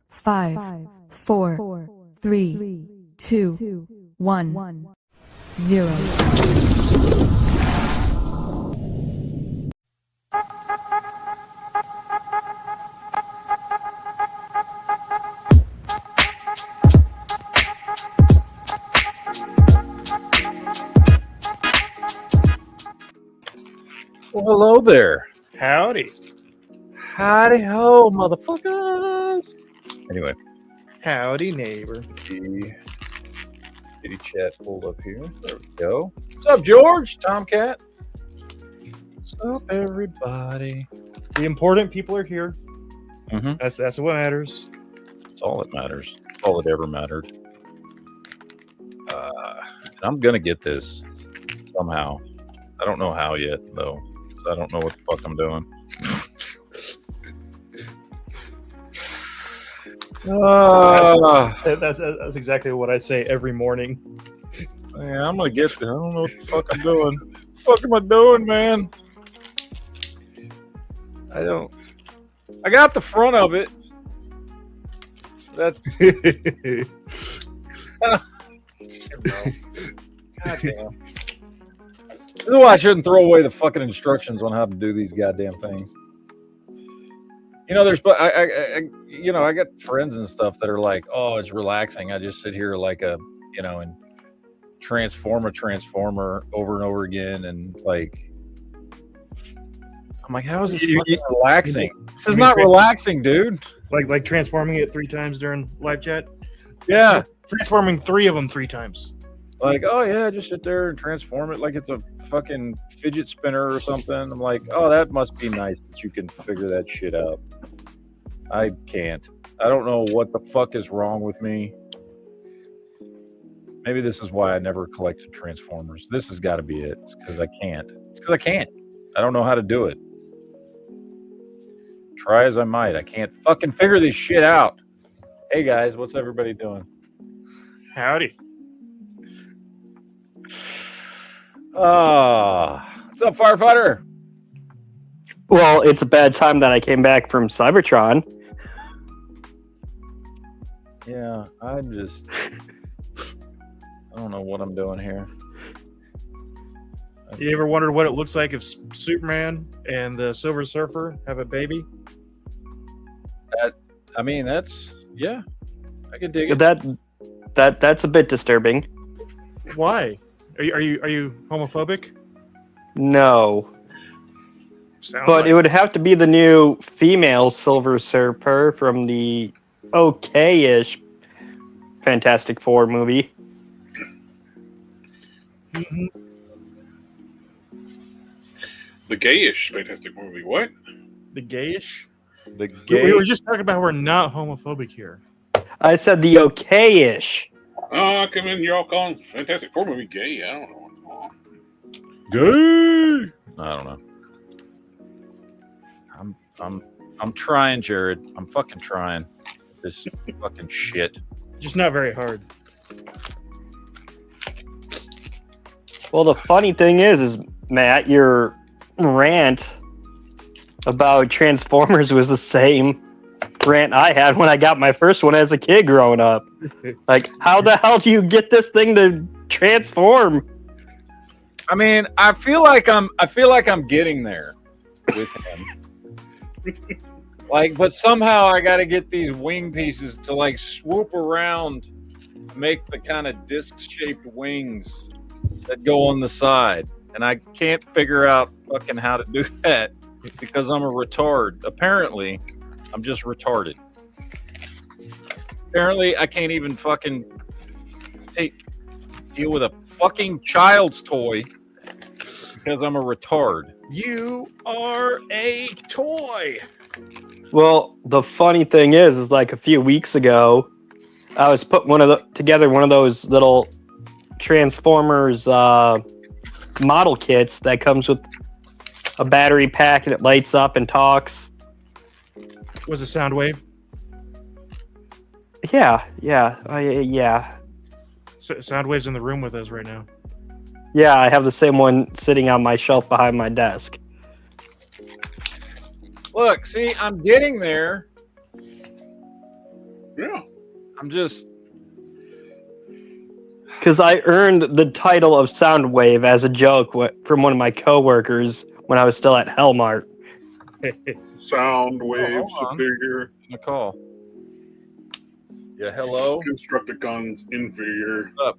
5, 4, 3, 2, 1, 0. Well, hello there. Howdy. Howdy ho, motherfuckers. Anyway, Howdy, neighbor. the kitty chat pulled up here. There we go. What's up, George? Tomcat. What's up, everybody? The important people are here. Mm-hmm. That's what matters. That's all that matters. That's all that ever mattered. I'm gonna get this somehow. I don't know how yet, though. So I don't know what the fuck I'm doing. That's exactly what I say every morning. Yeah, I'm gonna get there. I don't know what the fuck I'm doing. What the fuck am I doing, man? I got the front of it. That's. God damn. This is why I shouldn't throw away the fucking instructions on how to do these goddamn things. You know, I got friends and stuff that are like, "Oh, it's relaxing. I just sit here like and transform a transformer over and over again." And like, I'm like, how is this fucking relaxing? This is not relaxing, dude. Like transforming it 3 times during live chat? Yeah. Transforming 3 of them 3 times. Like, oh yeah, just sit there and transform it like it's a fucking fidget spinner or something. I'm like, oh, that must be nice that you can figure that shit out. I can't. I don't know what the fuck is wrong with me. Maybe this is why I never collected Transformers. This has got to be it. It's because I can't. It's because I can't. I don't know how to do it. Try as I might. I can't fucking figure this shit out. Hey guys, what's everybody doing? Howdy. What's up, firefighter? Well, it's a bad time that I came back from Cybertron. Yeah, I don't know what I'm doing here. You ever wondered what it looks like if Superman and the Silver Surfer have a baby? Yeah, I can dig it. That's a bit disturbing. Why? Are you homophobic? No. Sounds But like. it would have to be the new female Silver Surfer from the okay-ish Fantastic Four movie. Mm-hmm. The gayish Fantastic movie. What? The gayish? The gay. We were just talking about we're not homophobic here. I said the okay-ish. Oh, come in. You're all calling Fantastic Four movie gay. I don't know what's going on. Gay. I don't know. I'm trying, Jared. I'm fucking trying. This fucking shit. Just not very hard. Well, the funny thing is Matt, your rant about Transformers was the same rant I had when I got my first one as a kid growing up. Like, how the hell do you get this thing to transform? I mean, I feel like I'm getting there with him. Like, but somehow I got to get these wing pieces to like swoop around, make the kind of disc-shaped wings that go on the side, and I can't figure out fucking how to do that because I'm a retard. Apparently, I'm just retarded. Apparently, I can't even fucking deal with a fucking child's toy because I'm a retard. You are a toy. Well, the funny thing is like a few weeks ago, I was putting together one of those little Transformers model kits that comes with a battery pack and it lights up and talks. Was it Soundwave? Yeah. Soundwave's in the room with us right now. Yeah, I have the same one sitting on my shelf behind my desk. Look, see, I'm getting there. Yeah. I'm just. Because I earned the title of Soundwave as a joke from one of my coworkers when I was still at Hellmart. Sound wave hold on. superior. A call. Yeah, hello. Constructicons inferior. Up.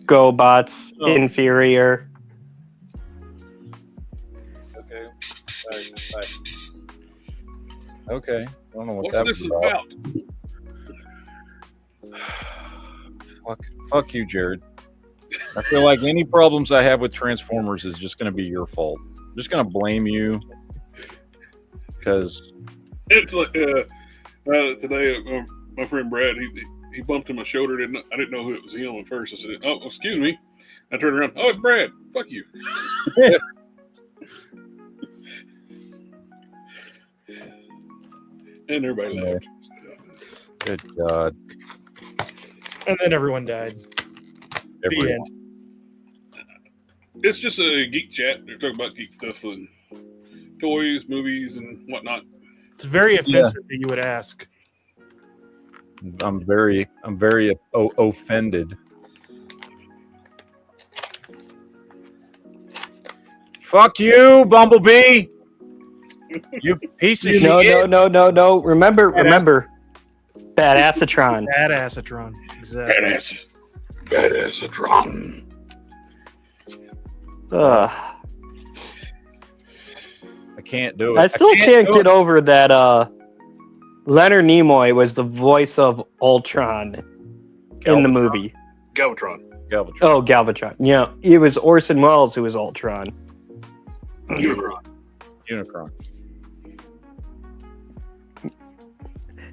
GoBots Oh. inferior. Okay. Bye. Okay. I don't know what What's that this was about. Fuck you, Jared. I feel like any problems I have with Transformers is just going to be your fault. I'm just going to blame you because It's like today, my friend Brad, he bumped in my shoulder. I didn't know who it was him at first. I said, "Oh, excuse me." I turned around. Oh, it's Brad. Fuck you. And everybody laughed. good God, And then everyone died. The everyone. end. It's just a geek chat. They're talking about geek stuff and toys, movies, and whatnot. It's very offensive that you would ask. I'm very offended. Fuck you, Bumblebee. You piece of No, shit. no. Remember. Badassatron. Badassatron. Exactly. Badassatron. Ugh. I can't do it. I still can't do get it. over that Leonard Nimoy was the voice of Ultron in the Galvatron? movie. Galvatron. Galvatron. Oh, Galvatron. Yeah, it was Orson Welles who was Ultron. Unicron. Unicron.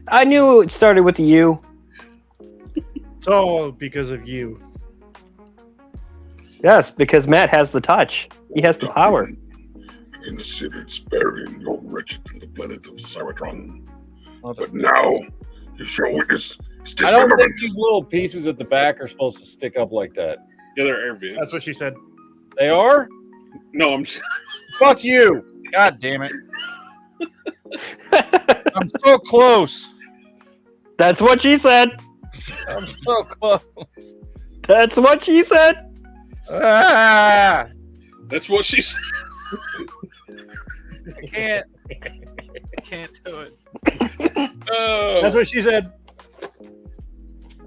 I knew it started with a U. It's all because of you. Yes, because Matt has the touch. He has the power. Considered sparing your wretched little planet of Cybertron. But But now, you shall witness I don't think these little pieces at the back are supposed to stick up like that. Yeah, they're air vents. That's what she said. They are? No, I'm Fuck you. God damn it. I'm so close. That's what she said. I'm so close. That's what she said. Ah, That's what she said. I can't do it. Oh, That's what she said.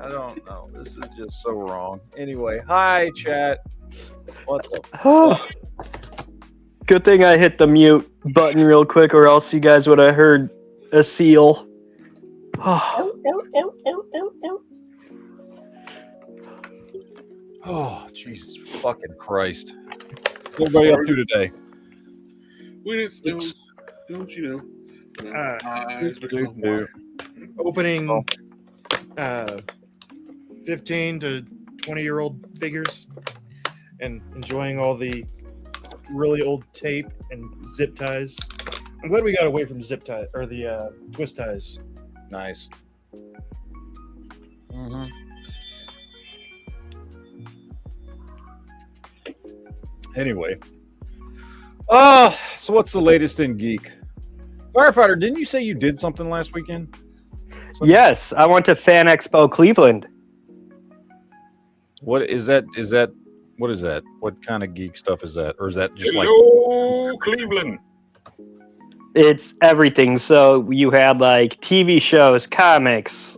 I don't know. This is just so wrong. Anyway, hi, chat. What the? Good thing I hit the mute button real quick, or else you guys would have heard a seal. Oh, Jesus fucking Christ. What's everybody up to today? we didn't know. Don't you know? Eyes become white. Opening 15 to 20-year-old figures and enjoying all the really old tape and zip ties. I'm glad we got away from zip tie or the twist ties. Nice. Mm-hmm. Anyway. So what's the latest in Geek? Firefighter, didn't you say you did something last weekend? Yes, I went to Fan Expo Cleveland. What is that? What is that? What kind of geek stuff is that? Or is that just Hello, Cleveland. It's everything. So you had like TV shows, comics,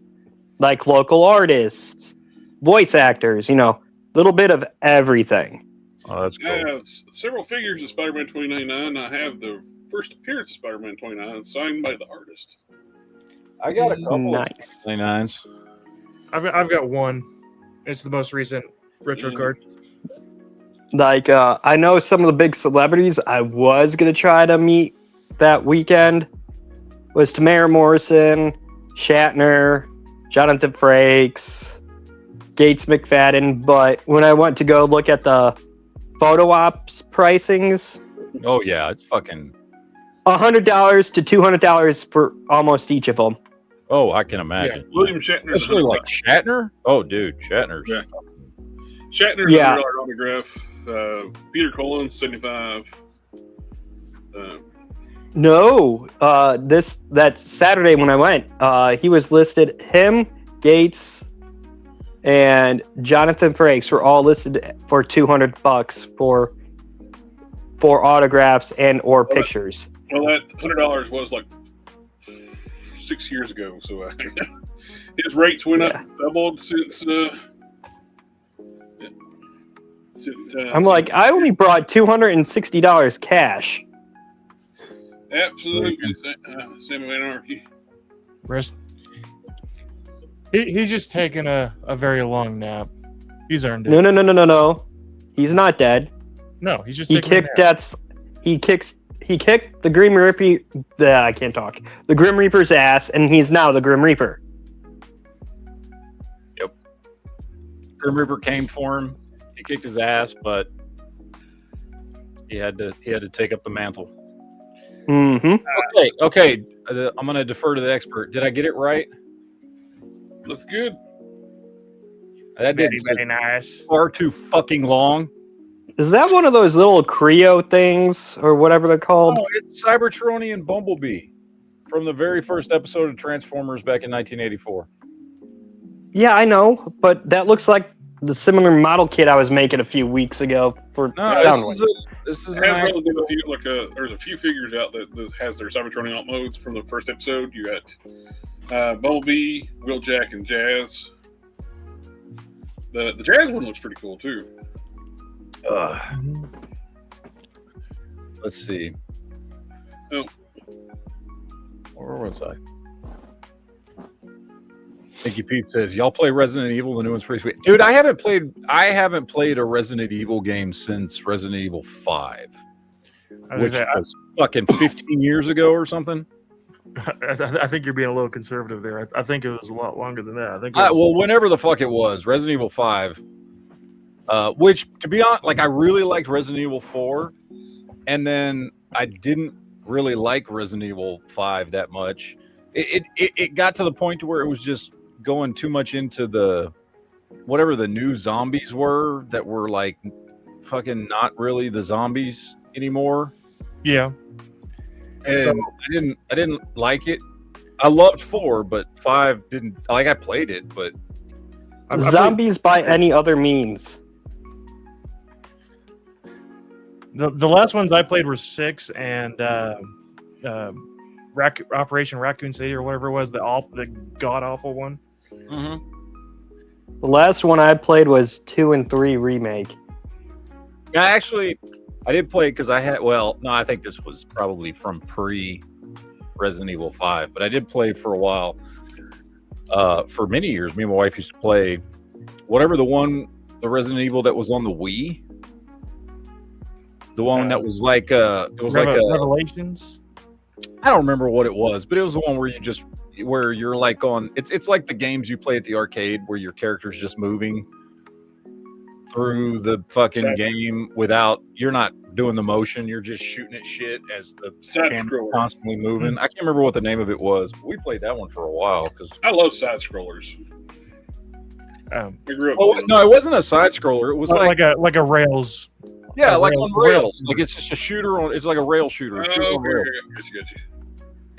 like local artists, voice actors, little bit of everything. Oh, that's I cool. have several figures of Spider-Man 2099. I have the first appearance of Spider-Man 29 signed by the artist. I got a couple Nice. of 29s. I've got one. It's the most recent retro card. Like, I know some of the big celebrities I was going to try to meet that weekend was Tamara Morrison, Shatner, Jonathan Frakes, Gates McFadden. But when I went to go look at the photo ops pricings, Oh yeah, it's fucking. $100 to $200 for almost each of them. Oh, I can imagine. William Shatner. Especially like Shatner. Oh, dude, Shatner's. Yeah. Shatner's Yeah. $100 autograph. Peter Cullen, 75. No, that Saturday when I went, he was listed. Him, Gates, and Jonathan Frakes were all listed for $200 for autographs and or pictures. Well, that $100 was like 6 years ago, so his rates went up, doubled since. I'm like, I only brought $260 cash. Absolutely, Sam of Anarchy. Rest. He's just taking a very long nap. He's earned it. No. He's not dead. No, he's just He taking a kicked nap. he kicked the Grim Reaper. I can't talk. The Grim Reaper's ass, and he's now the Grim Reaper. Yep. Grim Reaper came for him. He kicked his ass, but he had to take up the mantle. Mm-hmm. Okay. I'm going to defer to the expert. Did I get it right? Looks good. That Very, didn't very take nice. far too fucking long. Is that one of those little Creo things or whatever they're called? Oh, it's Cybertronian Bumblebee from the very first episode of Transformers back in 1984. Yeah, I know, but that looks like the similar model kit I was making a few weeks ago for No, Soundwave. this is It has an relatively actual- few, there's a few figures out that has their Cybertronian alt modes from the first episode. You got Bumblebee, Wheeljack, and Jazz. The Jazz one looks pretty cool too. Let's see. Oh. Where was I? Thank Pete says, y'all play Resident Evil? The new one's pretty sweet. Dude, I haven't played a Resident Evil game since Resident Evil 5. Which was fucking 15 years ago or something. I think you're being a little conservative there. I think it was a lot longer than that. I think. It was, Well, whenever the fuck it was, Resident Evil 5. Which, to be honest, like I really liked Resident Evil 4, and then I didn't really like Resident Evil 5 that much. It got to the point to where it was just going too much into the whatever the new zombies were that were like fucking not really the zombies anymore. yeah. And So- I didn't like it. I loved 4, but 5 didn't. Like I played it, but I believe- Zombies by any other means. The last ones I played were 6 and Operation Raccoon City or whatever it was, the god awful one. The last one I played was 2 and 3 remake. Yeah, actually, I did play because I I think this was probably from pre Resident Evil 5, but I did play for a while. For many years, me and my wife used to play whatever the Resident Evil that was on the Wii. The one that was like it was like a Revelations. I don't remember what it was, but it was the one where you're like on it's like the games you play at the arcade where your character's just moving through the fucking game without you're not doing the motion, you're just shooting at shit as the Side camera scroller. constantly moving. I can't remember what the name of it was, but we played that one for a while because I love side scrollers. I grew up. with no, it wasn't a side scroller. It was like like a Rails. yeah, like rail- on rails. rails. Like it's just a shooter on. It's like a rail shooter. Oh, Shooter on okay, rails. got you.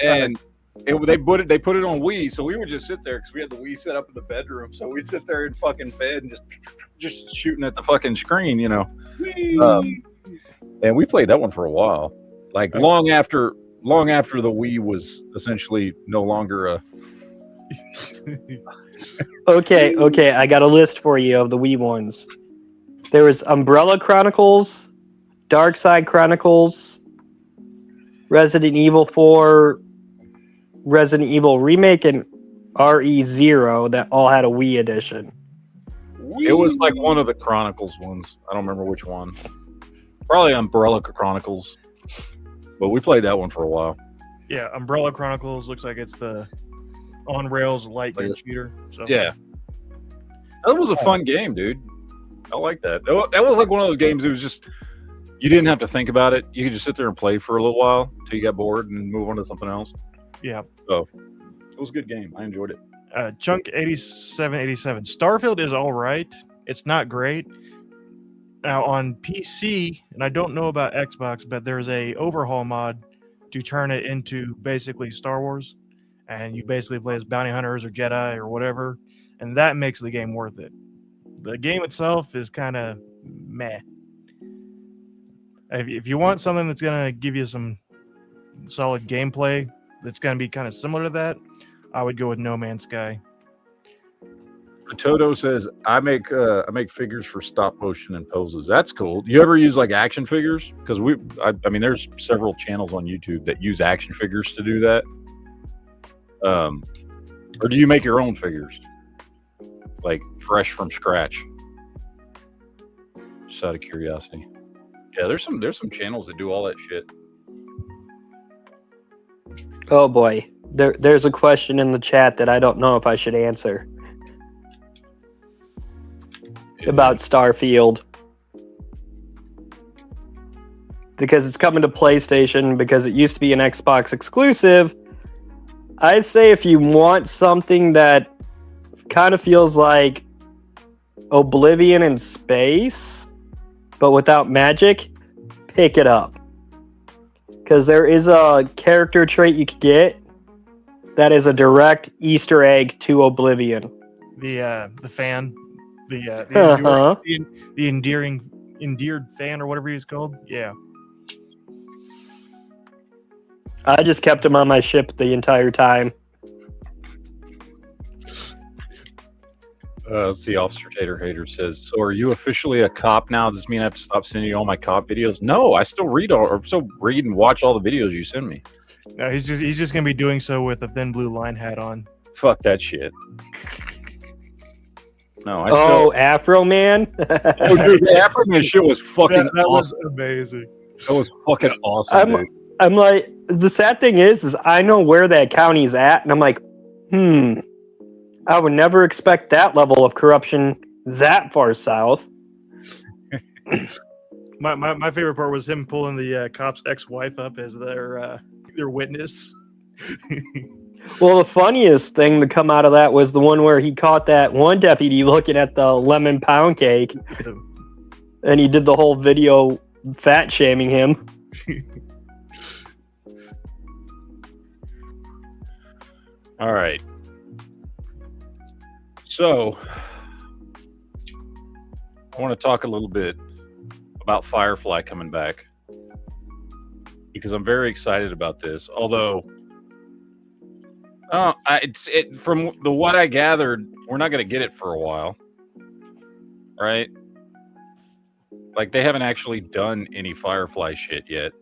And they put it on Wii, so we would just sit there because we had the Wii set up in the bedroom. So we'd sit there in fucking bed and just shooting at the fucking screen, you know. And we played that one for a while, like long after the Wii was essentially no longer a. Okay, I got a list for you of the Wii ones. There was Umbrella Chronicles, Dark Side Chronicles, Resident Evil 4, Resident Evil Remake, and RE0 that all had a Wii edition. It was like one of the Chronicles ones. I don't remember which one. Probably Umbrella Chronicles, but we played that one for a while. Yeah, Umbrella Chronicles looks like it's the on rails light gun shooter. So Yeah, that was a fun game, dude. I like that. That was like one of those games. It was just you didn't have to think about it. You could just sit there and play for a little while until you got bored and move on to something else. yeah. So it was a good game. I enjoyed it. Chunk 8787. Starfield is all right. It's not great. Now on PC, and I don't know about Xbox, but there's a overhaul mod to turn it into basically Star Wars, and you basically play as bounty hunters or Jedi or whatever, and that makes the game worth it. The game itself is kind of meh. If you want something that's going to give you some solid gameplay that's going to be kind of similar to that, I would go with No Man's Sky. Toto says, I make figures for stop motion and poses. That's cool. Do you ever use like action figures? Because I mean, there's several channels on YouTube that use action figures to do that. Or do you make your own figures, like fresh from scratch? Just out of curiosity. Yeah, there's some channels that do all that shit. Oh boy, there's a question in the chat that I don't know if I should answer about Starfield, because it's coming to PlayStation, because it used to be an Xbox exclusive. I'd say if you want something that kind of feels like Oblivion in space, but without magic, pick it up. Because there is a character trait you could get that is a direct Easter egg to Oblivion. The fan, the endeared fan or whatever he's called. Yeah. I just kept him on my ship the entire time. Let's see. Officer Tater Hater says, "So are you officially a cop now? Does this mean I have to stop sending you all my cop videos?" No, I still read and watch all the videos you send me. No, he's just gonna be doing so with a thin blue line hat on. Fuck that shit. No, Afro Man. Oh, dude, the Afro Man shit was fucking that awesome. was amazing. That was fucking awesome, dude. I'm like, the sad thing is I know where that county's at, and I'm like, I would never expect that level of corruption that far south. My favorite part was him pulling the cop's ex-wife up as their witness. Well, the funniest thing to come out of that was the one where he caught that one deputy looking at the lemon pound cake, and he did the whole video fat shaming him. All right. So, I want to talk a little bit about Firefly coming back, because I'm very excited about this. Although, from what I gathered, we're not going to get it for a while, right? Like, they haven't actually done any Firefly shit yet.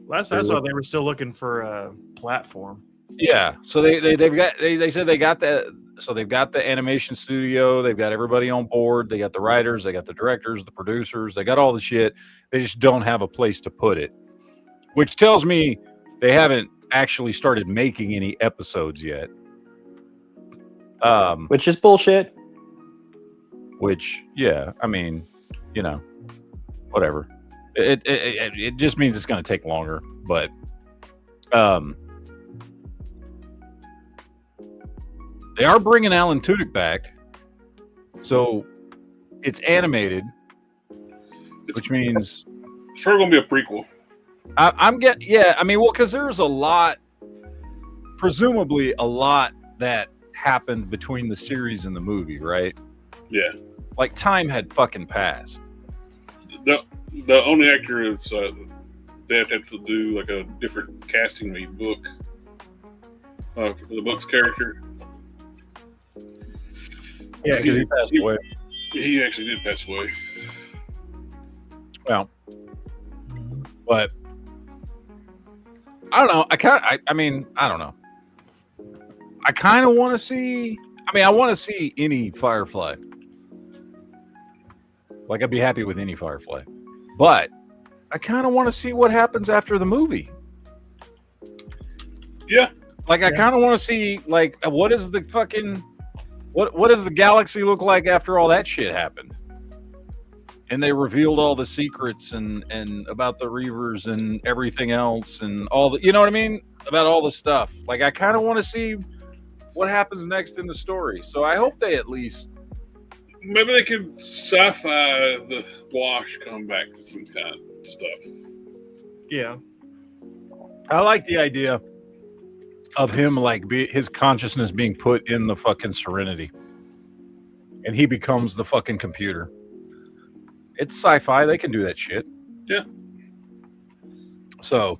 Last I saw, they were still looking for a platform. Yeah, so they said they got that. So they've got the animation studio, they've got everybody on board, they got the writers, they got the directors, the producers, they got all the shit. They just don't have a place to put it, which tells me they haven't actually started making any episodes yet. Which is bullshit. Which, yeah, I mean, you know, whatever. It just means it's going to take longer, but they are bringing Alan Tudyk back, so it's animated, which means it's probably gonna be a prequel. Because there's presumably a lot that happened between the series and the movie, right? Yeah, like time had fucking passed. The only actor is they have to do like a different casting the book for the book's character. Yeah, because he passed away. He actually did pass away. Well, but I don't know. I don't know. I kind of want to see. I want to see any Firefly. Like, I'd be happy with any Firefly, but I kind of want to see what happens after the movie. Yeah. Like, I kind of want to see, like, what is the fucking... What does the galaxy look like after all that shit happened? And they revealed all the secrets and about the Reavers and everything else and all the, you know what I mean? About all the stuff. Like, I kind of want to see what happens next in the story. So I hope they at least... Maybe they could sci-fi the Wash come back to some kind of stuff. Yeah. I like the idea of him his consciousness being put in the fucking Serenity, and he becomes the fucking computer. It's sci-fi; they can do that shit. Yeah. So,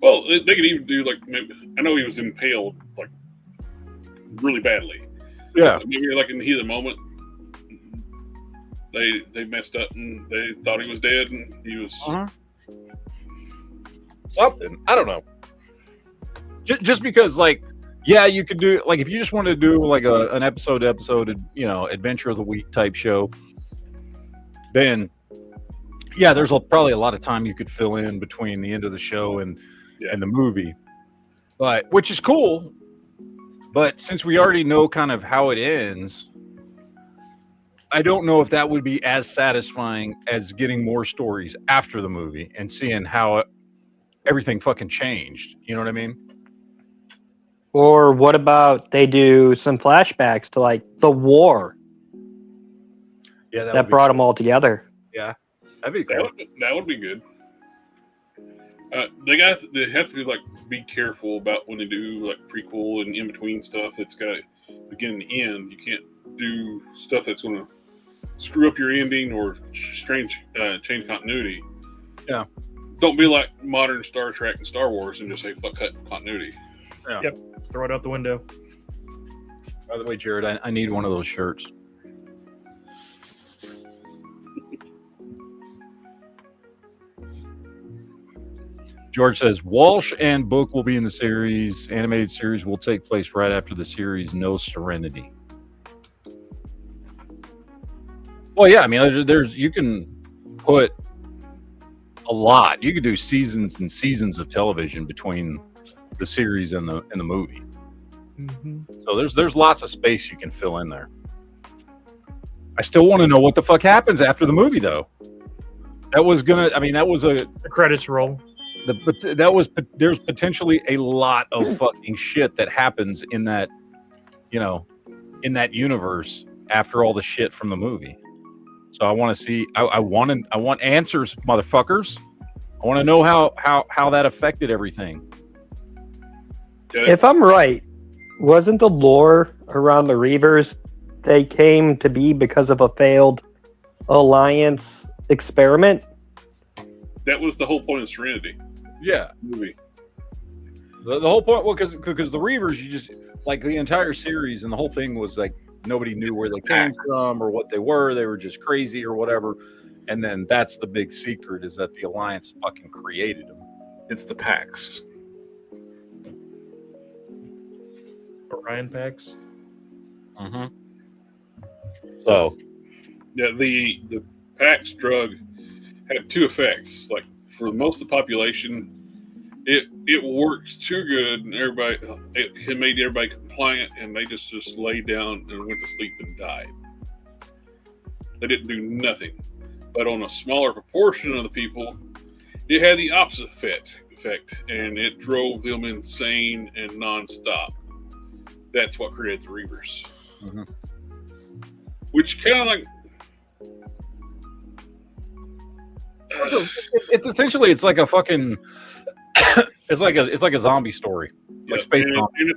well, they could even do like maybe, I know he was impaled like really badly. yeah, Maybe like in the heat of the moment, they messed up and they thought he was dead and he was something. I don't know. Just because, like, yeah, you could do like if you just wanted to do like an episode, adventure of the week type show, then yeah, there's probably a lot of time you could fill in between the end of the show and the movie, but which is cool. But since we already know kind of how it ends, I don't know if that would be as satisfying as getting more stories after the movie and seeing how everything fucking changed. You know what I mean? Or what about they do some flashbacks to like the war Yeah, that brought them all together? Yeah, that'd be cool. that would be good. They have to like be careful about when they do like prequel and in between stuff. It's got begin and end. You can't do stuff that's going to screw up your ending or change continuity. Yeah. Don't be like modern Star Trek and Star Wars and just say fuck cut continuity. Yeah. Yep. Throw it out the window. By the way, Jared, I need one of those shirts. George says Walsh and Book will be in the series. Animated series will take place right after the series No Serenity. Well, yeah, I mean, there's you can put a lot. You could do seasons and seasons of television between the series and the movie. Mm-hmm. So there's lots of space you can fill in there. I still want to know what the fuck happens after the movie, though. That was The credits roll. There's potentially a lot of fucking shit that happens in that, in that universe after all the shit from the movie. So I want to see. I want answers, motherfuckers. I want to know how that affected everything. If I'm right, wasn't the lore around the Reavers they came to be because of a failed Alliance experiment? That was the whole point of Serenity Yeah, movie. the whole point. Well, because the Reavers, you just like the entire series and the whole thing was like nobody knew where they came from or what they were. They were just crazy or whatever. And then that's the big secret is that the Alliance fucking created them. It's the PAX. Orion packs. Mm-hmm. So, Yeah, the PAX drug had two effects. Like for most of the population, it worked too good, and it made everybody compliant, and they just laid down and went to sleep and died. They didn't do nothing. But on a smaller proportion of the people, it had the opposite effect, and it drove them insane and nonstop. That's what created the Reavers. Mhm. Which kind of like it's essentially it's like a fucking it's like a zombie story, like space zombie.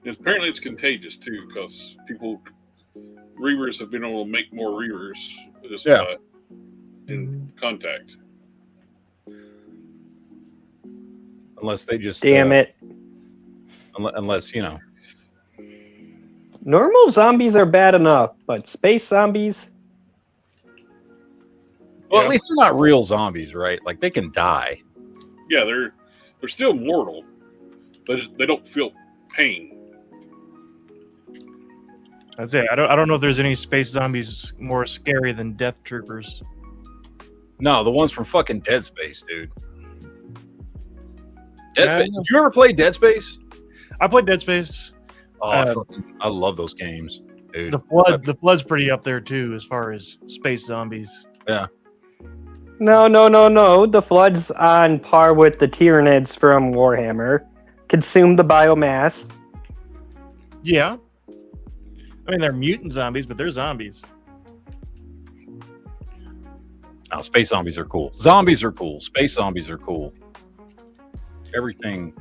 And apparently it's contagious too, because Reavers have been able to make more Reavers just in contact. Unless they just Damn it. Unless Normal zombies are bad enough, but space zombies? well, at least they're not real zombies, right? Like they can die. Yeah, they're still mortal, but they don't feel pain. That's it. I don't know if there's any space zombies more scary than Death Troopers. No, the ones from fucking Dead Space, dude. Dead Yeah, Space. Did you ever play Dead Space? I played Dead Space. Oh, I love those games, dude. The Flood's pretty up there too as far as space zombies. Yeah. No. The Flood's on par with the Tyranids from Warhammer. Consume the biomass. Yeah. I mean, they're mutant zombies, but they're zombies. Oh, space zombies are cool. Zombies are cool. Space zombies are cool. everything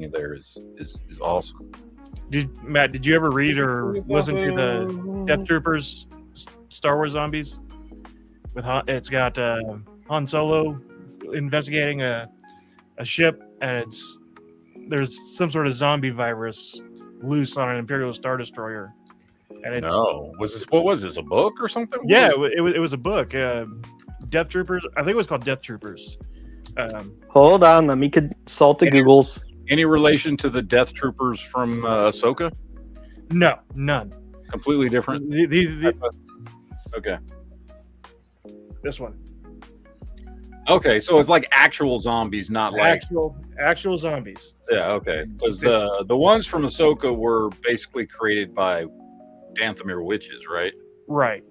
in there is awesome. Matt, did you ever read or listen to the Death Troopers Star Wars Zombies? It's got Han Solo investigating a ship, and there's some sort of zombie virus loose on an Imperial Star Destroyer. And it's what was this, a book or something? Yeah, it was a book. Death Troopers. I think it was called Death Troopers. Hold on, let me consult the Googles. Any relation to the Death Troopers from Ahsoka? No, none. Completely different. Okay. This one. Okay, so it's like actual zombies, not like actual zombies. Yeah, okay. Because the ones from Ahsoka were basically created by Danthamir witches, right? Right.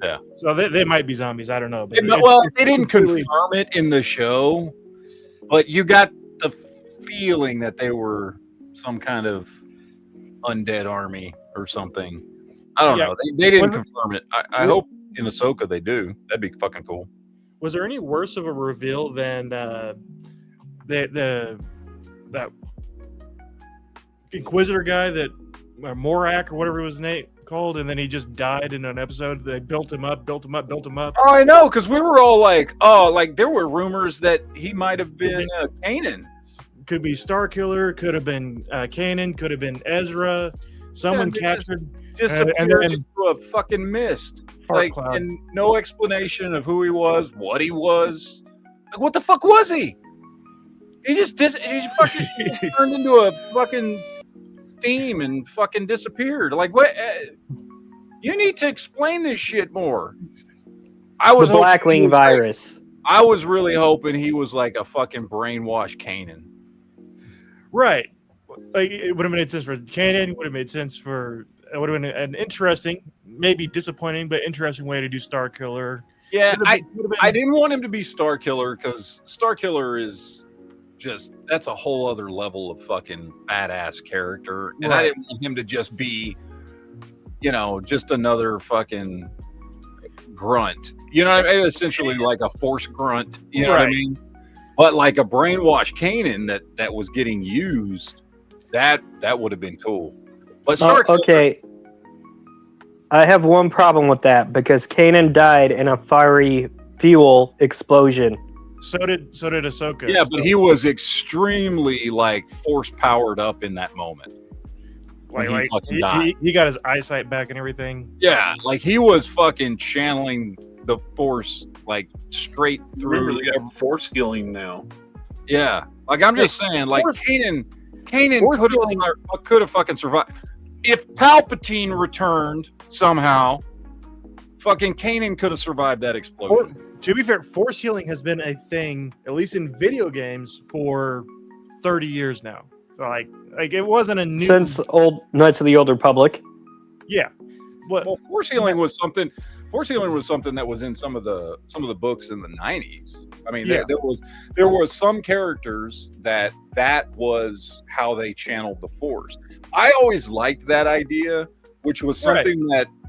Yeah. So they might be zombies. I don't know. But they didn't confirm it in the show, but you got the feeling that they were some kind of undead army or something. I don't know. They didn't confirm it. I hope in Ahsoka they do. That'd be fucking cool. Was there any worse of a reveal than that Inquisitor guy, that Morak or whatever his name called, and then he just died in an episode? They built him up. Oh, I know, because we were all like, there were rumors that he might have been Kanan. Could be Starkiller, could have been Kanan, could have been Ezra. Someone captured, disappeared into a fucking mist. Cloud. And no explanation of who he was, what he was. Like, what the fuck was he? He just fucking turned into a fucking steam and fucking disappeared. Like, what? You need to explain this shit more. The Blackwing virus. I was really hoping he was like a fucking brainwashed Kanan. Right. Like, it would have made sense for Kanan. It would have made sense for. It would have been an interesting, maybe disappointing, but interesting way to do Starkiller. Yeah, I didn't want him to be Starkiller, because Starkiller is just, that's a whole other level of fucking badass character. And I didn't want him to just be, just another fucking grunt. You know what I mean? Essentially like a force grunt. You know what I mean? But like a brainwashed Kanan that was getting used, that would have been cool. But okay. I have one problem with that, because Kanan died in a fiery fuel explosion. So did Ahsoka. Yeah, but he was extremely like force powered up in that moment. He got his eyesight back and everything. Yeah, like he was fucking channeling the force like straight through. Remember, they got force healing now. Yeah, like I'm just saying, like Kanan could have fucking survived. If Palpatine returned somehow, fucking Kanan could have survived that explosion. To be fair, force healing has been a thing, at least in video games, for 30 years now. So like it wasn't a new, since old Knights of the Old Republic. Yeah. Well, force healing was something. Force healing was something that was in some of the books in the 90s. I mean, there was some characters that was how they channeled the force. I always liked that idea, which was something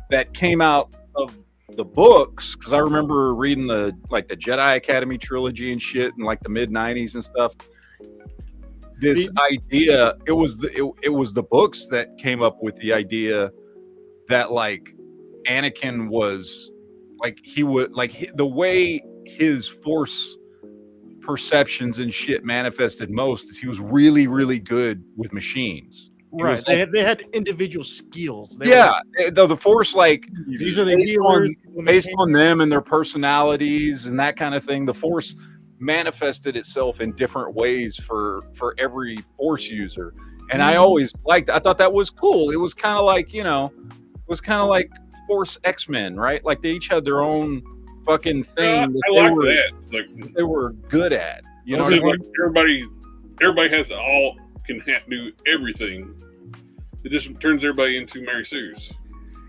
that came out of the books, because I remember reading the Jedi Academy trilogy and shit in like the mid 90s and stuff. This idea, it was the books that came up with the idea that like Anakin was like, he would like the way his force perceptions and shit manifested most is he was really, really good with machines. Right. They had individual skills. The force, like, these are the healers, based on them and their personalities and that kind of thing. The force manifested itself in different ways for every force user. And I always I thought that was cool. It was kind of like, Force X-Men, right? Like they each had their own fucking thing they were good at. You know what I mean? Like everybody has can do everything. It just turns everybody into Mary Sue's.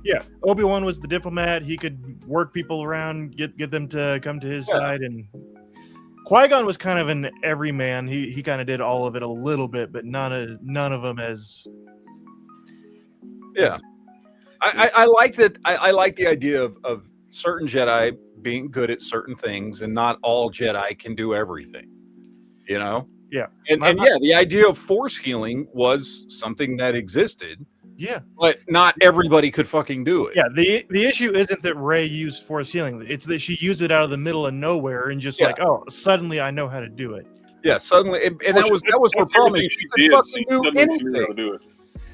Yeah, Obi-Wan was the diplomat. He could work people around, get them to come to his side, and Qui-Gon was kind of an everyman. He kind of did all of it a little bit, but none of them as. Yeah, I like that. I like the idea of certain Jedi being good at certain things, and not all Jedi can do everything. You know. Yeah. And the idea of force healing was something that existed, Yeah. but not everybody could fucking do it. Yeah. The issue isn't that Rey used force healing. It's that she used it out of the middle of nowhere and just like, oh, suddenly I know how to do it. Yeah, suddenly, and that was her problem. She could fucking do anything. Do it.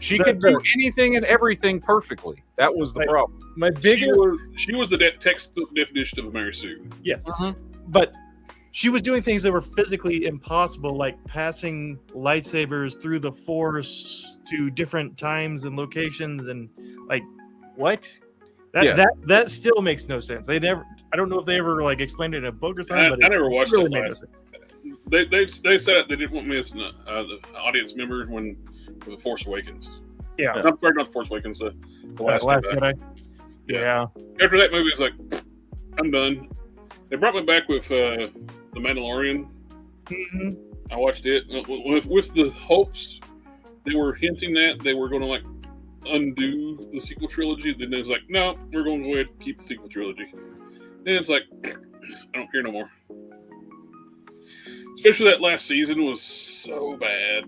She could do anything and everything perfectly. That was the problem. My biggest, she was the textbook definition of a Mary Sue. Yes, but she was doing things that were physically impossible, like passing lightsabers through the Force to different times and locations, and like what? That still makes no sense. They never. I don't know if they ever like explained it in a book or something. I never watched really it. Made no sense. They said they didn't want me as the audience member when the Force Awakens. Yeah, I'm sorry, not Force Awakens. The Last Jedi. Yeah. After that movie, it's like I'm done. They brought me back with The Mandalorian. Mm-hmm. I watched it with the hopes they were hinting that they were going to like undo the sequel trilogy. Then it was like, no, we're going to go ahead and keep the sequel trilogy. And it's like, I don't care no more. Especially that last season was so bad.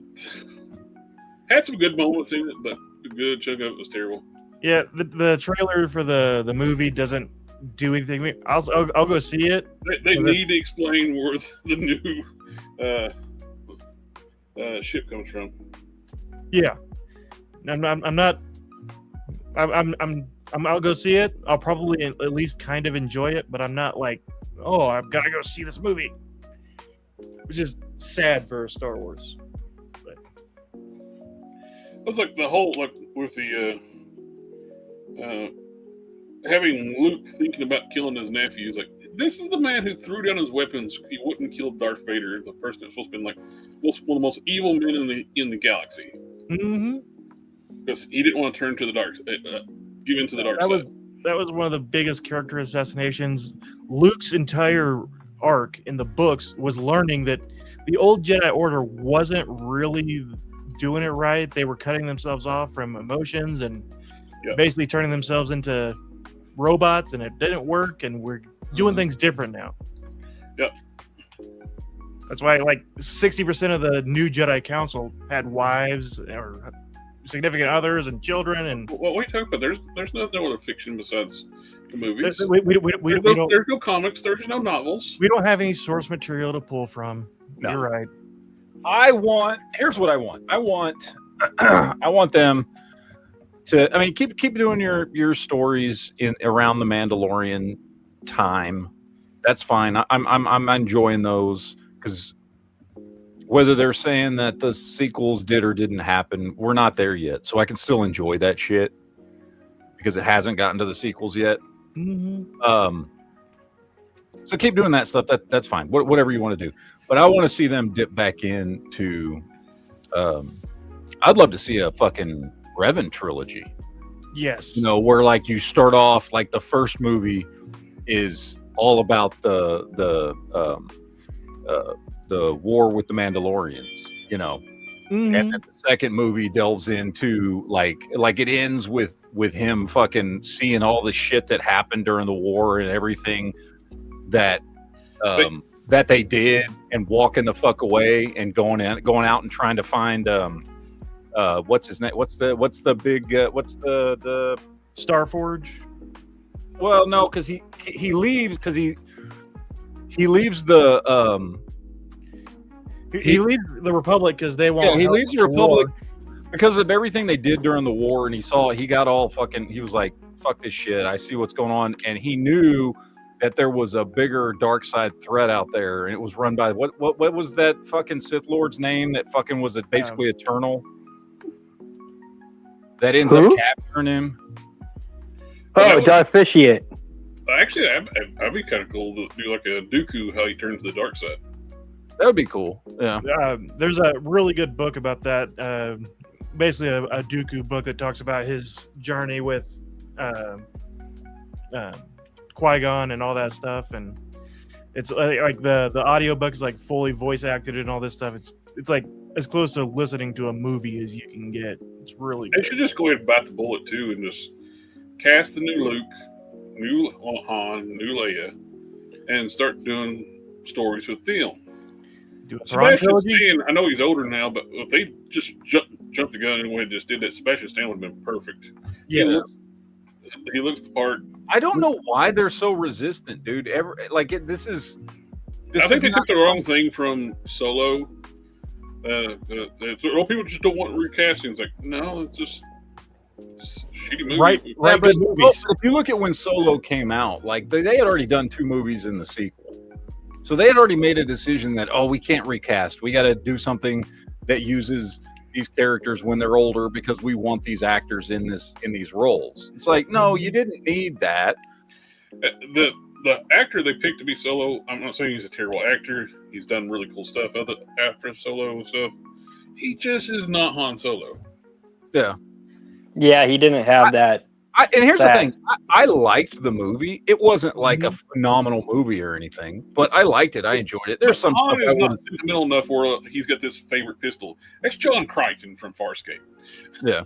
Had some good moments in it, but a good chunk of it was terrible. Yeah, the trailer for the movie doesn't do anything. I'll go see it. They need to explain where the new ship comes from. Yeah, I'll go see it. I'll probably at least kind of enjoy it, but I'm not like, oh, I've got to go see this movie. Which is sad for Star Wars. But it's like the whole with the having Luke thinking about killing his nephew. He's like, this is the man who threw down his weapons. He wouldn't kill Darth Vader, the person that's supposed to be like one of the most evil men in the galaxy. Mm-hmm. Because he didn't want to turn to the dark, give into the dark side. That was one of the biggest character assassinations. Luke's entire arc in the books was learning that the old Jedi Order wasn't really doing it right. They were cutting themselves off from emotions and basically turning themselves into robots, and it didn't work, and we're doing things different now. Yep. That's why like 60% of the new Jedi Council had wives or significant others and children. And what are you talking about? There's no other fiction besides the movies. There's no comics. There's no novels. We don't have any source material to pull from. No. You're right. Here's what I want. I want them to. I mean, keep doing your stories around the Mandalorian time. That's fine. I'm enjoying those because whether they're saying that the sequels did or didn't happen, we're not there yet. So I can still enjoy that shit because it hasn't gotten to the sequels yet. Mm-hmm. So keep doing that stuff. That's fine. Whatever you want to do. But I want to see them dip back into. I'd love to see a fucking Revan trilogy. Yes. Where like you start off like the first movie is all about the war with the Mandalorians. Mm-hmm. And then the second movie delves into like it ends with him fucking seeing all the shit that happened during the war and everything that that they did and walking the fuck away and going out and trying to find what's his name? What's the big the Starforge? Well, no, because he leaves because he leaves the he leaves the Republic because they want. Yeah, he leaves the Republic because of everything they did during the war, and he got all fucking. He was like, "Fuck this shit! I see what's going on," and he knew that there was a bigger dark side threat out there, and it was run by what was that fucking Sith Lord's name that fucking was basically eternal that ends up capturing him. Oh, Darth Vitiate. Actually, that'd be kind of cool to do like a Dooku, how he turns to the dark side. That would be cool. Yeah. There's a really good book about that. Basically, a Dooku book that talks about his journey with Qui-Gon and all that stuff, and it's like the audio book is like fully voice acted and all this stuff. It's like as close to listening to a movie as you can get. It's really good. They should just go ahead and bite the bullet too and just cast the new Luke, new Han, new Leia, and start doing stories with them. Do a Thrawn Sebastian trilogy? Stan, I know he's older now, but if they just jumped the gun and went and just did that, Sebastian Stan would have been perfect. Yes. He looks the part. I don't know why they're so resistant, dude. This is. I think they took the wrong thing from Solo. People just don't want recasting. It's like, no, it's just shitty movie. Right. Yeah, but movies. if you look at when Solo came out, like they had already done 2 movies in the sequel, so they had already made a decision that we can't recast. We got to do something that uses these characters when they're older because we want these actors in these roles. It's like, no, you didn't need that. The actor they picked to be Solo, I'm not saying he's a terrible actor. He's done really cool stuff after Solo and stuff. He just is not Han Solo. Yeah. Yeah, he didn't have that. And here's the thing. I liked the movie. It wasn't like a phenomenal movie or anything, but I liked it. I enjoyed it. There's some Han stuff is not sentimental enough where he's got this favorite pistol. That's John Crichton from Farscape. Yeah.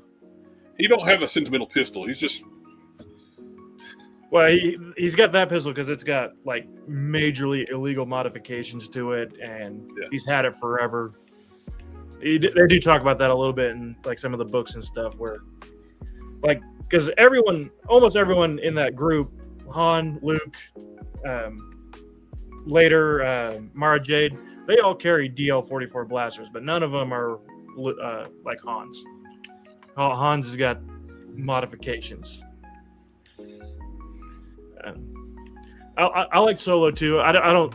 He don't have a sentimental pistol. He's just... Well, he's got that pistol because it's got like majorly illegal modifications to it, and he's had it forever. They do talk about that a little bit in like some of the books and stuff, where like because almost everyone in that group, Han, Luke, later Mara Jade, they all carry DL-44 blasters, but none of them are like Han's. Han's has got modifications. I like Solo too. I don't.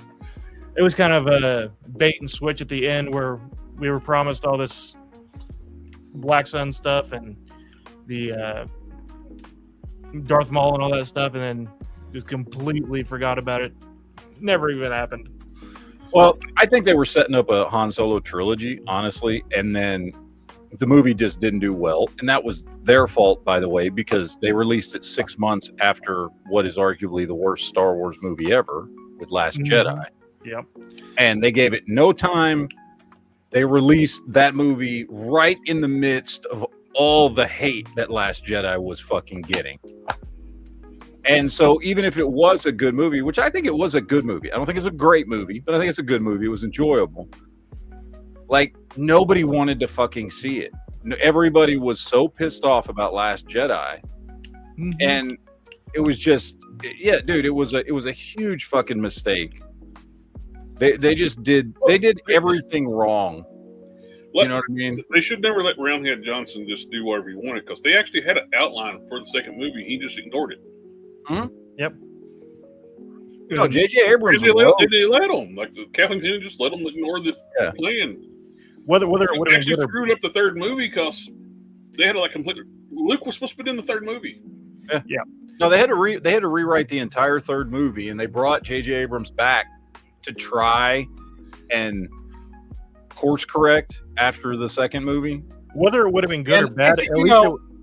It was kind of a bait and switch at the end where we were promised all this Black Sun stuff and the Darth Maul and all that stuff, and then just completely forgot about it. Never even happened. Well, I think they were setting up a Han Solo trilogy, honestly, and then the movie just didn't do well, and that was their fault, by the way, because they released it 6 months after what is arguably the worst Star Wars movie ever, with Last Jedi. Yep. And they gave it no time. They released that movie right in the midst of all the hate that Last Jedi was fucking getting. And so even if it was a good movie, which I think it was a good movie, I don't think it's a great movie, but I think it's a good movie. It was enjoyable. Like, nobody wanted to fucking see it. Everybody was so pissed off about Last Jedi. And it was just, dude, it was a huge fucking mistake. They did everything wrong. You know what I mean? They should never let Roundhead Johnson just do whatever he wanted, because they actually had an outline for the second movie. He just ignored it. Yep. No, J.J. Abrams. They let him. Like Kathleen Kennedy just let them ignore the plan. Whether it would have actually screwed up the third movie because they had to like completely. Luke was supposed to be in the third movie. Yeah. No, they had to rewrite the entire third movie, and they brought J.J. Abrams back to try and course correct after the second movie. Whether it would have been good or bad, at least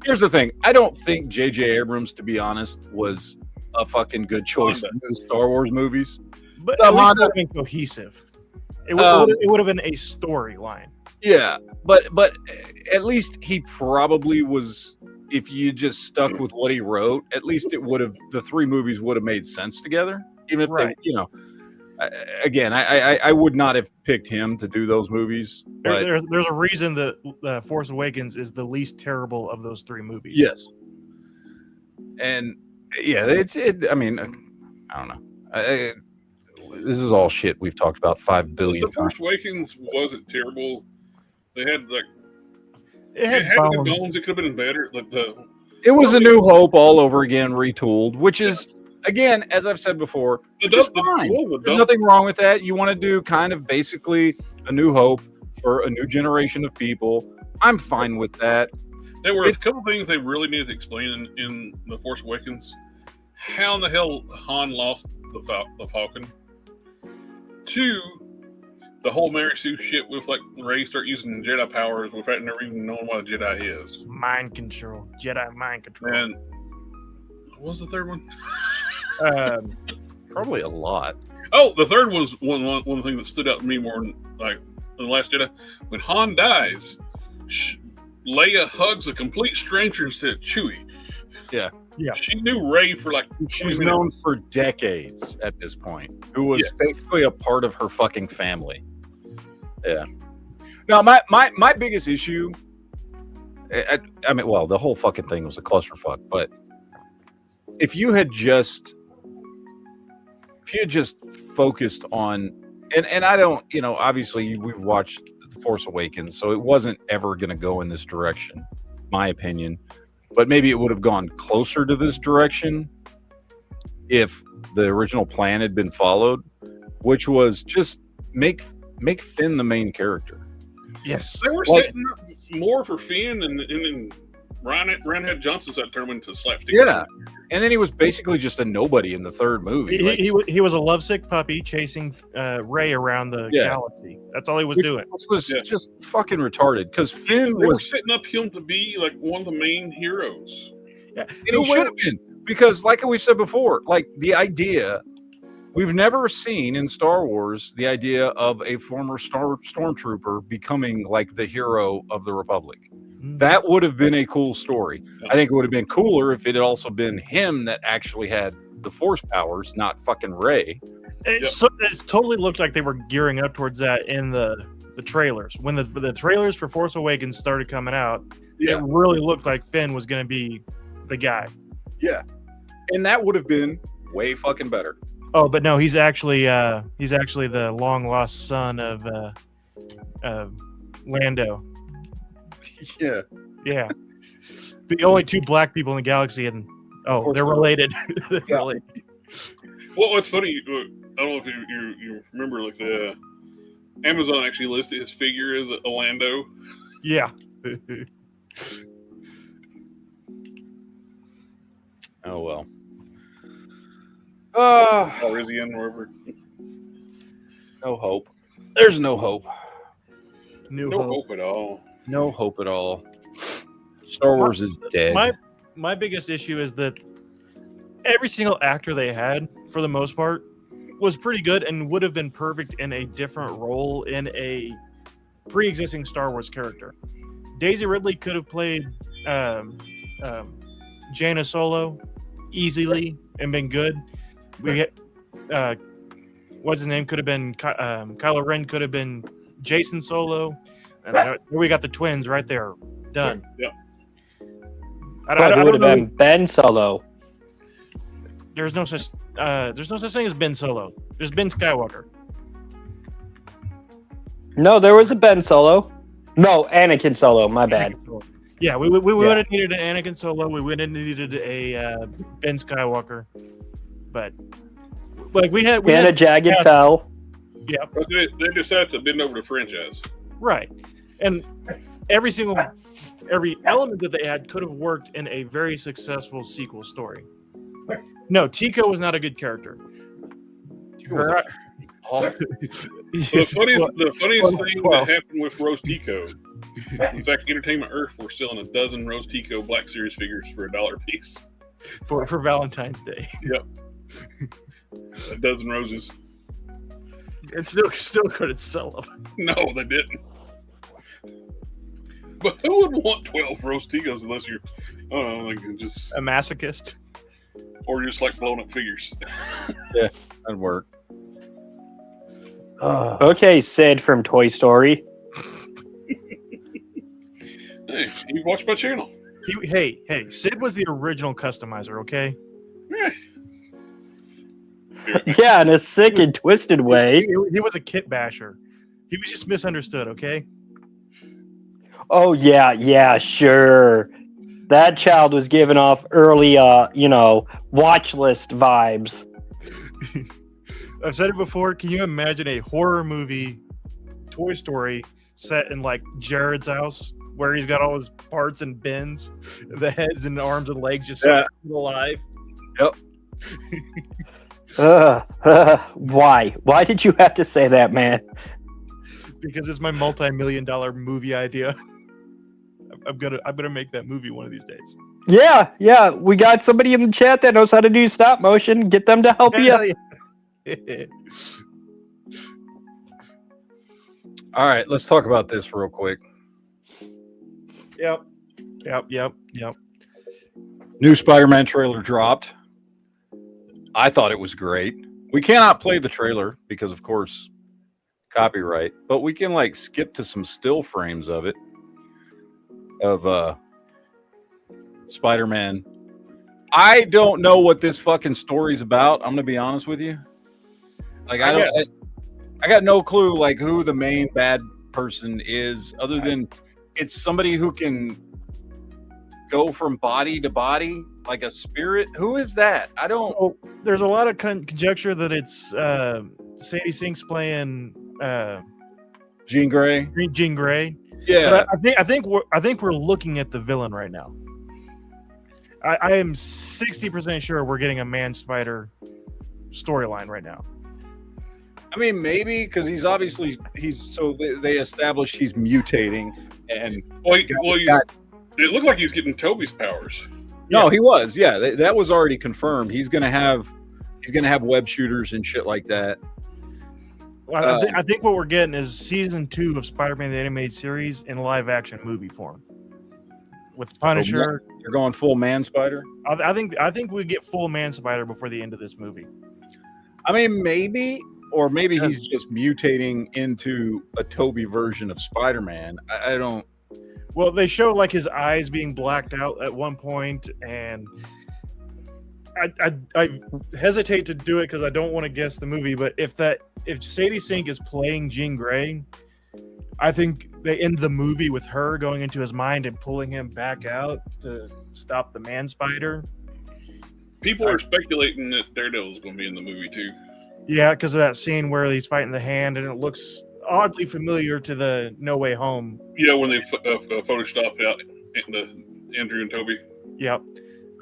here's the thing. I don't think J.J. Abrams, to be honest, was a fucking good choice in the Star Wars movies. But at least it would have been cohesive. It would have been a storyline. Yeah, but at least he probably was. If you just stuck with what he wrote, at least the 3 movies would have made sense together. Even if they, again, I would not have picked him to do those movies. But There's a reason that Force Awakens is the least terrible of those 3 movies. Yes. And yeah, I mean, I don't know. This is all shit we've talked about 5 billion times. The Force Awakens wasn't terrible. They had it had the goals. It could have been better. It was A New Hope all over again, retooled, which is, again, as I've said before, just fine. There's nothing wrong with that. You want to do kind of basically A New Hope for a new generation of people. I'm fine with that. There were a couple things they really needed to explain in The Force Awakens. How in the hell Han lost the Falcon? 2, the whole Mary Sue shit with like Rey start using Jedi powers without never even knowing what a Jedi is. Mind control. Jedi mind control. And what was the third one? Probably a lot. Oh, the third was one of the things that stood out to me more than The Last Jedi. When Han dies, Leia hugs a complete stranger instead of Chewie. Yeah. Yeah. She knew Rey for like 20 She's minutes. known for decades at this point. Who was basically a part of her fucking family. Yeah. No, my biggest issue. I mean, well, the whole fucking thing was a clusterfuck. But if you had just focused on, and I don't, obviously we've watched The Force Awakens, so it wasn't ever going to go in this direction, my opinion. But maybe it would have gone closer to this direction if the original plan had been followed, which was just make Finn the main character. Yes. They were setting up more for Finn, and then Ryan had Johnson set turned into slapstick. Yeah, and then he was basically just a nobody in the third movie. He was a lovesick puppy chasing Rey around the galaxy. That's all he was doing. Which was just fucking retarded, because Finn They were was setting up him to be like one of the main heroes. Yeah, and he should have been, because like we said before, like the idea, we've never seen in Star Wars the idea of a former stormtrooper becoming like the hero of the Republic. That would have been a cool story. I think it would have been cooler if it had also been him that actually had the Force powers, not fucking Rey. It totally looked like they were gearing up towards that in the trailers. When the trailers for Force Awakens started coming out, it really looked like Finn was going to be the guy. Yeah, and that would have been way fucking better. Oh, but no, he's actually the long lost son of Lando. Yeah. Yeah. The only two black people in the galaxy, and they're related. They're related. Well, what's funny, I don't know if you remember, like the Amazon actually listed his figure as a Lando. Yeah. Oh well. Calrissian, wherever. No hope. There's no hope. No hope at all. No hope at all. Star Wars is dead. My biggest issue is that every single actor they had, for the most part, was pretty good and would have been perfect in a different role in a pre-existing Star Wars character. Daisy Ridley could have played Jaina Solo easily and been good. We get what's his name could have been Kylo Ren could have been Jason Solo. And we got the twins right there. Done. Yeah. It would have been Ben Solo. There's no such thing as Ben Solo. There's Ben Skywalker. No, there was a Ben Solo. No, Anakin Solo. My bad. Yeah, we would have needed an Anakin Solo. We would have needed a Ben Skywalker. But like we had a Jagged Fell. Yeah. But they decided to bend over the franchise. Right. And every element that they had could have worked in a very successful sequel story. No, Tico was not a good character. The funniest thing that happened with Rose Tico, in fact, Entertainment Earth were selling a dozen Rose Tico Black Series figures for $1 a piece. For Valentine's Day. Yep. A dozen roses. And still couldn't sell them. No, they didn't. But who would want 12 Rose Tigos unless you're, just a masochist, or just like blowing up figures? Yeah, that'd work. Okay, Sid from Toy Story. Hey, you watch my channel. Hey, Sid was the original customizer, okay? Yeah. Yeah, in a sick and twisted way. He was a kit basher. He was just misunderstood, okay? Oh, yeah, sure. That child was giving off early, watch list vibes. I've said it before. Can you imagine a horror movie, Toy Story, set in like Jared's house, where he's got all his parts and bins, the heads and arms and legs just alive? Yep. Why? Why did you have to say that, man? Because it's my multi-million-dollar movie idea. I'm gonna make that movie one of these days. Yeah. We got somebody in the chat that knows how to do stop motion. Get them to help you. All right, let's talk about this real quick. Yep. New Spider-Man trailer dropped. I thought it was great. We cannot play the trailer because, of course, copyright, but we can like skip to some still frames of it of Spider-Man. I don't know what this fucking story's about. I'm gonna be honest with you. Like I got no clue like who the main bad person is, other than it's somebody who can go from body to body like a spirit. Who is that? I don't. So, there's a lot of conjecture that it's Sadie Sink's playing Jean Grey. Jean Grey. Yeah, But I think we're looking at the villain right now. I am 60% sure we're getting a Man Spider storyline right now. I mean maybe because he's so they established he's mutating and it looked like he was getting Toby's powers. no, he was. Yeah, that was already confirmed. He's gonna have web shooters and shit like that. Well, I think what we're getting is season 2 of Spider-Man the Animated Series in live action movie form with Punisher. You're going full Man Spider. I think we get full Man Spider before the end of this movie. I mean, maybe, or maybe he's just mutating into a Toby version of Spider-Man. I don't. Well, they show like his eyes being blacked out at one point, and I hesitate to do it because I don't want to guess the movie. But if Sadie Sink is playing Jean Grey, I think they end the movie with her going into his mind and pulling him back out to stop the Man Spider. People are speculating that Daredevil's going to be in the movie too. Yeah, because of that scene where he's fighting the Hand, and it looks oddly familiar to the No Way Home. Yeah, when they photoshopped out Andrew and Toby. Yep.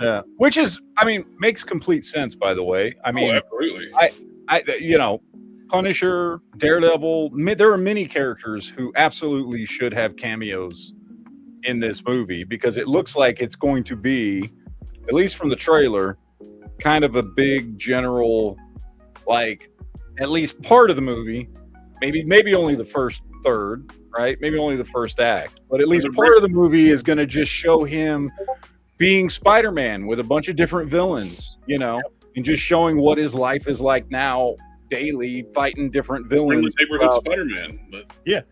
Yeah, which is, I mean, makes complete sense. By the way, I mean, absolutely. I Punisher, Daredevil. There are many characters who absolutely should have cameos in this movie because it looks like it's going to be, at least from the trailer, kind of a big general, like at least part of the movie. Maybe only the first third, right? Maybe only the first act, but at least part of the movie is going to just show him being Spider-Man with a bunch of different villains, and just showing what his life is like now, daily fighting different villains. Neighborhood Spider-Man. But... Yeah,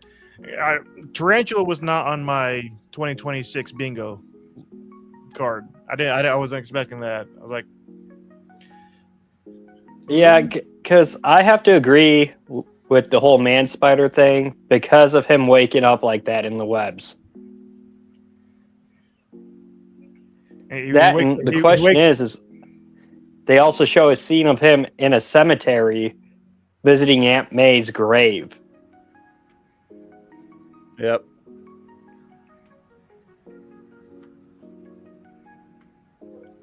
Tarantula was not on my 2026 bingo card. I wasn't expecting that. I was like, yeah, because I have to agree with the whole Man Spider thing because of him waking up like that in the webs. The question is they also show a scene of him in a cemetery visiting Aunt May's grave. Yep.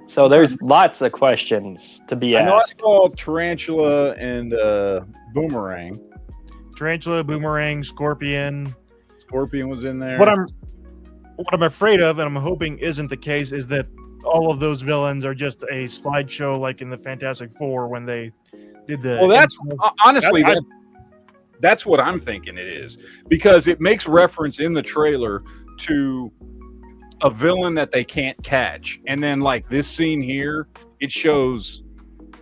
So there's lots of questions to be asked. I know I saw Tarantula and Boomerang. Tarantula, Boomerang, Scorpion. Scorpion was in there. What I'm afraid of, and I'm hoping isn't the case, is that all of those villains are just a slideshow like in the Fantastic Four when they did the... Well, that's honestly, that's what I'm thinking it is. Because it makes reference in the trailer to a villain that they can't catch. And then like this scene here, it shows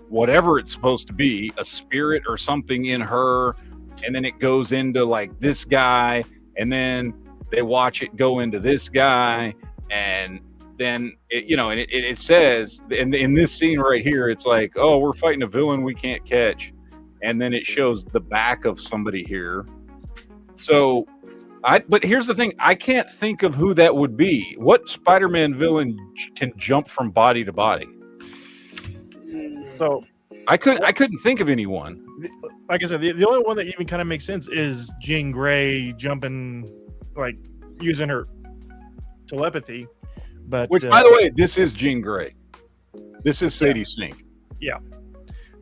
whatever it's supposed to be, a spirit or something in her. And then it goes into like this guy. And then they watch it go into this guy. And then, it says in this scene right here, it's like, oh, we're fighting a villain we can't catch. And then it shows the back of somebody here. So, but here's the thing. I can't think of who that would be. What Spider-Man villain can jump from body to body? So I couldn't think of anyone. Like I said, the only one that even kind of makes sense is Jean Grey jumping, like using her telepathy. But which, by the way, this is Jean Grey. This is Sadie Sink. Yeah,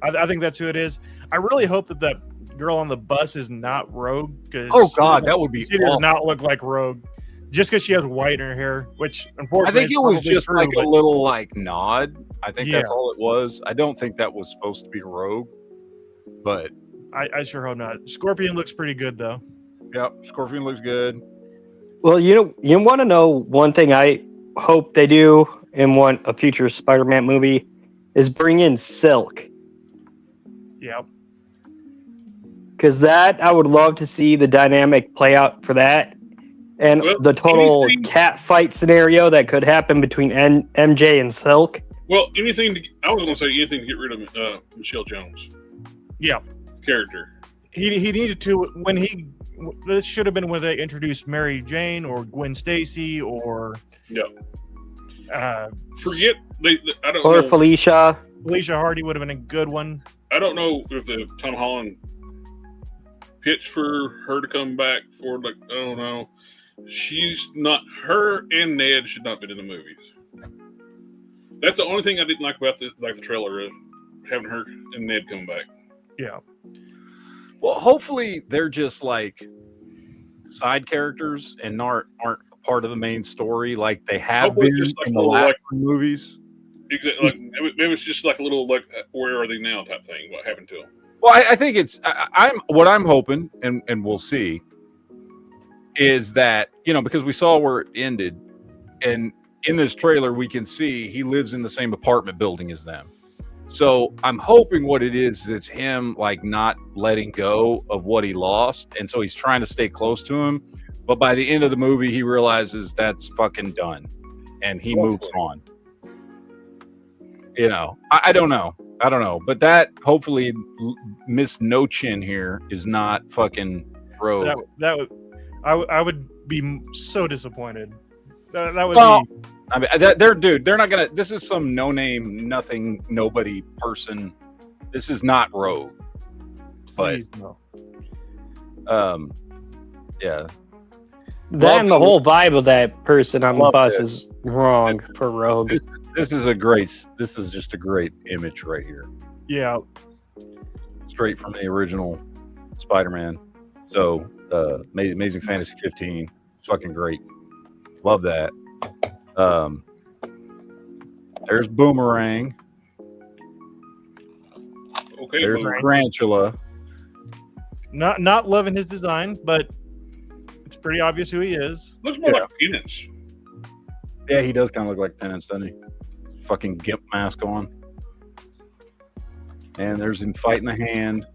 I think that's who it is. I really hope that girl on the bus is not Rogue. Oh God, that would be. She does not look like Rogue, just because she has white in her hair. Which unfortunately, I think it was just true, like a little like nod. I think that's all it was. I don't think that was supposed to be Rogue, but I sure hope not. Scorpion looks pretty good though. Yep, Scorpion looks good. Well, you want to know one thing I hope they do in a future Spider-Man movie is bring in Silk. Yeah. because that I would love to see the dynamic play out for that, and Well, the total anything- cat fight scenario that could happen between MJ and Silk. Well, I was going to say anything to get rid of Michelle Jones. Yeah. Character. He needed to this should have been when they introduced Mary Jane or Gwen Stacy or Forget I don't Or know. Felicia. Felicia Hardy would have been a good one. I don't know if the Tom Holland pitched for her to come back for I don't know. She's not. Her and Ned should not have been in the movies. That's the only thing I didn't like about the trailer is having her and Ned come back. Yeah. Well, hopefully they're just like side characters and aren't part of the main story like they have Hopefully been just like in a the little, last like- movies. Exactly. It was just like a little where are they now type thing. What happened to them? Well, I think it's I'm hoping, and we'll see, is that because we saw where it ended, and in this trailer we can see he lives in the same apartment building as them. So I'm hoping what it is it's him like not letting go of what he lost, and so he's trying to stay close to him. But by the end of the movie, he realizes that's fucking done, and he moves on. I don't know. But that hopefully Miss No Chin here is not fucking Rogue. I would be so disappointed. That would Well, be. I mean, they're not gonna. This is some no name, nothing, nobody person. This is not Rogue. But Please, no. yeah. Then the whole vibe of that person on the Love bus this. is wrong for Rogue. This is just a great image right here. Yeah. Straight from the original Spider-Man. So, Amazing Fantasy 15, fucking great. Love that. There's Boomerang. Okay, There's Boomerang. Tarantula. Not loving his design, but it's pretty obvious who he is. Looks more Yeah. like Penance. Yeah, he does kind of look like Penance, doesn't he? Fucking gimp mask on. And there's him fighting the hand.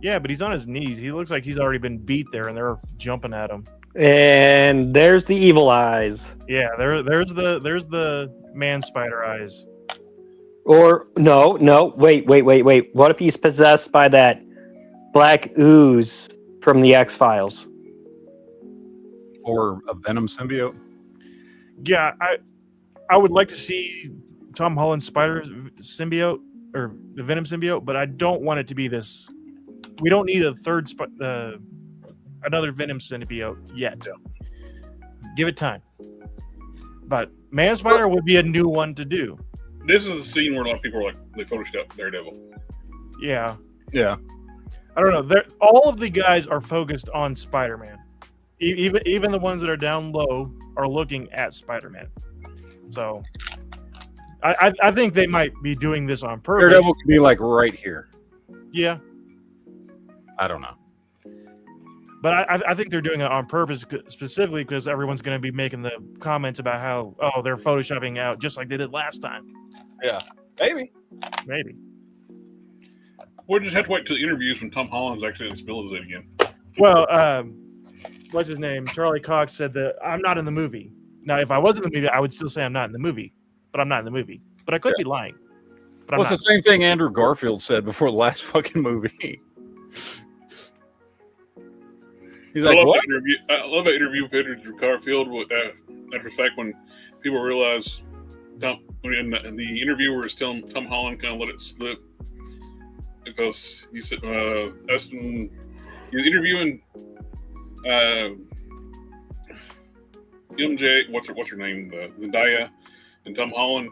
Yeah, but he's on his knees. He looks like he's already been beat there, and they're jumping at him. And there's the evil eyes. Yeah, there's the man spider eyes. Or no, wait. What if he's possessed by that black ooze from the X-Files? Or a Venom symbiote. Yeah, I would like to see Tom Holland's spider symbiote or the Venom symbiote, but I don't want it to be this. We don't need a third another Venom symbiote yet. Give it time. But Man Spider would be a new one to do. This is a scene where a lot of people are like, they photoshopped Daredevil. Yeah. Yeah. I don't know. All of the guys are focused on Spider-Man. Even the ones that are down low are looking at Spider-Man. So I think they might be doing this on purpose. Daredevil could be like right here. Yeah. I don't know. But I think they're doing it on purpose, specifically because everyone's going to be making the comments about how, they're photoshopping out just like they did last time. Yeah. Maybe. Maybe. We'll just have to wait till the interviews when Tom Holland's actually in it again. Well, what's his name? Charlie Cox said that I'm not in the movie. Now, if I was in the movie, I would still say I'm not in the movie, but I'm not in the movie. But I could be lying. But I'm Well, not. it's the same thing Andrew Garfield said before the last fucking movie. He's I like, love what? I love that interview with Andrew Garfield after the fact when people realize when the interviewer is telling Tom Holland kind of let it slip because he said he was interviewing MJ, what's her name, Zendaya, and Tom Holland,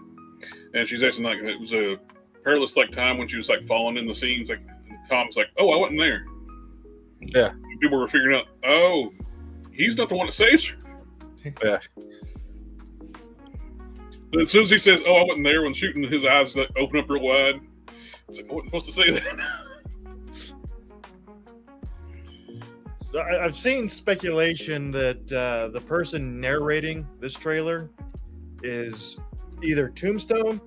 and she's asking like it was a perilous like time when she was like falling in the scenes. Like Tom's like, "Oh, I wasn't there." Yeah. And people were figuring out, "Oh, he's not the one that saves her." Yeah. But as soon as he says, "Oh, I wasn't there," when shooting, his eyes like, open up real wide. It's like I wasn't supposed to say that. So I've seen speculation that the person narrating this trailer is either Tombstone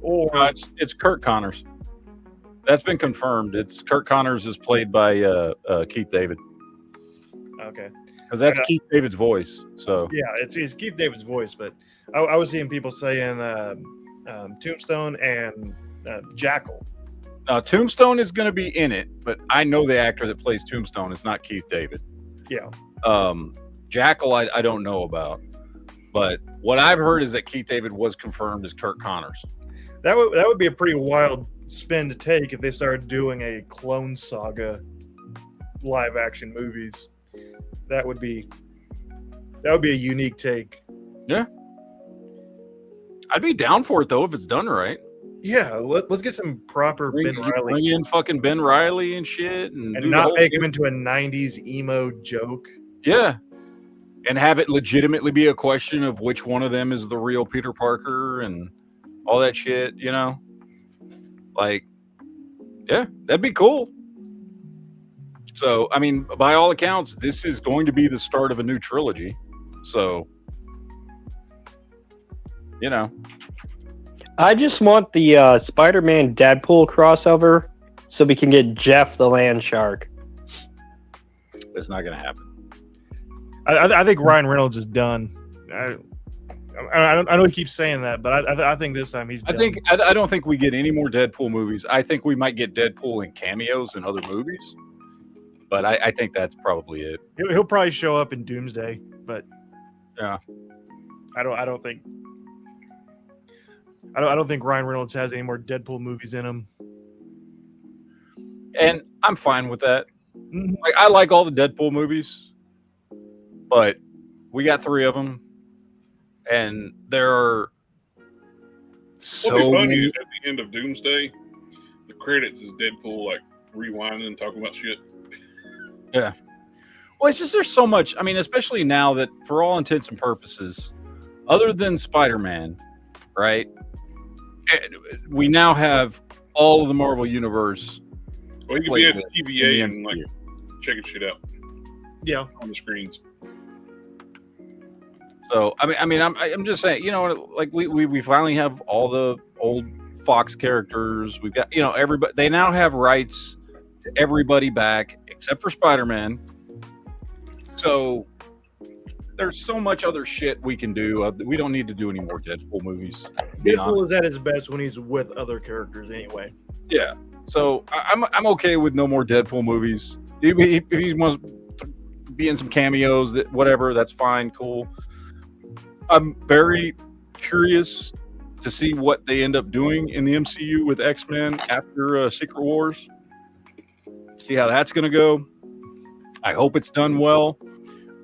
or It's Kurt Connors. That's been confirmed. It's Kirk Connors is played by Keith David Okay. because that's Keith David's voice. So Yeah, it's Keith David's voice, but I was seeing people saying Tombstone and Jackal. Tombstone is going to be in it, but I know the actor that plays Tombstone is not Keith David. Yeah. Jackal, I don't know about, but what I've heard is that Keith David was confirmed as Kirk Connors. That would be a pretty wild spin to take if they started doing a Clone Saga live action movies. That would be a unique take. Yeah, I'd be down for it though if it's done right. Yeah, let's get some proper Ben Reilly. Bring in fucking Ben Reilly and shit, and not make him into a '90s emo joke. Yeah, and have it legitimately be a question of which one of them is the real Peter Parker and all that shit. You know, like, yeah, that'd be cool. So, I mean, by all accounts, this is going to be the start of a new trilogy. So, you know. I just want the Spider-Man Deadpool crossover so we can get Jeff the Land Shark. It's not going to happen. I think Ryan Reynolds is done. I know he keeps saying that, but I think this time he's done. I don't think we get any more Deadpool movies. I think we might get Deadpool in cameos in other movies. But I think that's probably it. He'll probably show up in Doomsday, but yeah, I don't think Ryan Reynolds has any more Deadpool movies in him. And I'm fine with that. Mm-hmm. Like, I like all the Deadpool movies, but we got 3 of them, and there are so It'll be funny many. at the end of Doomsday, the credits is Deadpool like rewinding and talking about shit. Yeah. Well, it's just there's so much. I mean, especially now that for all intents and purposes, other than Spider-Man, right? We now have all of the Marvel Universe. Well, you can be at the TVA and like checking shit out. Yeah, on the screens. So I'm just saying, you know, like we finally have all the old Fox characters. We've got, you know, everybody. They now have rights to everybody back except for Spider-Man. So there's so much other shit we can do. We don't need to do any more Deadpool movies. Deadpool is at his best when he's with other characters, anyway. Yeah. So I'm okay with no more Deadpool movies. If he wants to be in some cameos, that whatever, that's fine, cool. I'm very curious to see what they end up doing in the MCU with X-Men after Secret Wars. See how that's going to go. I hope it's done well.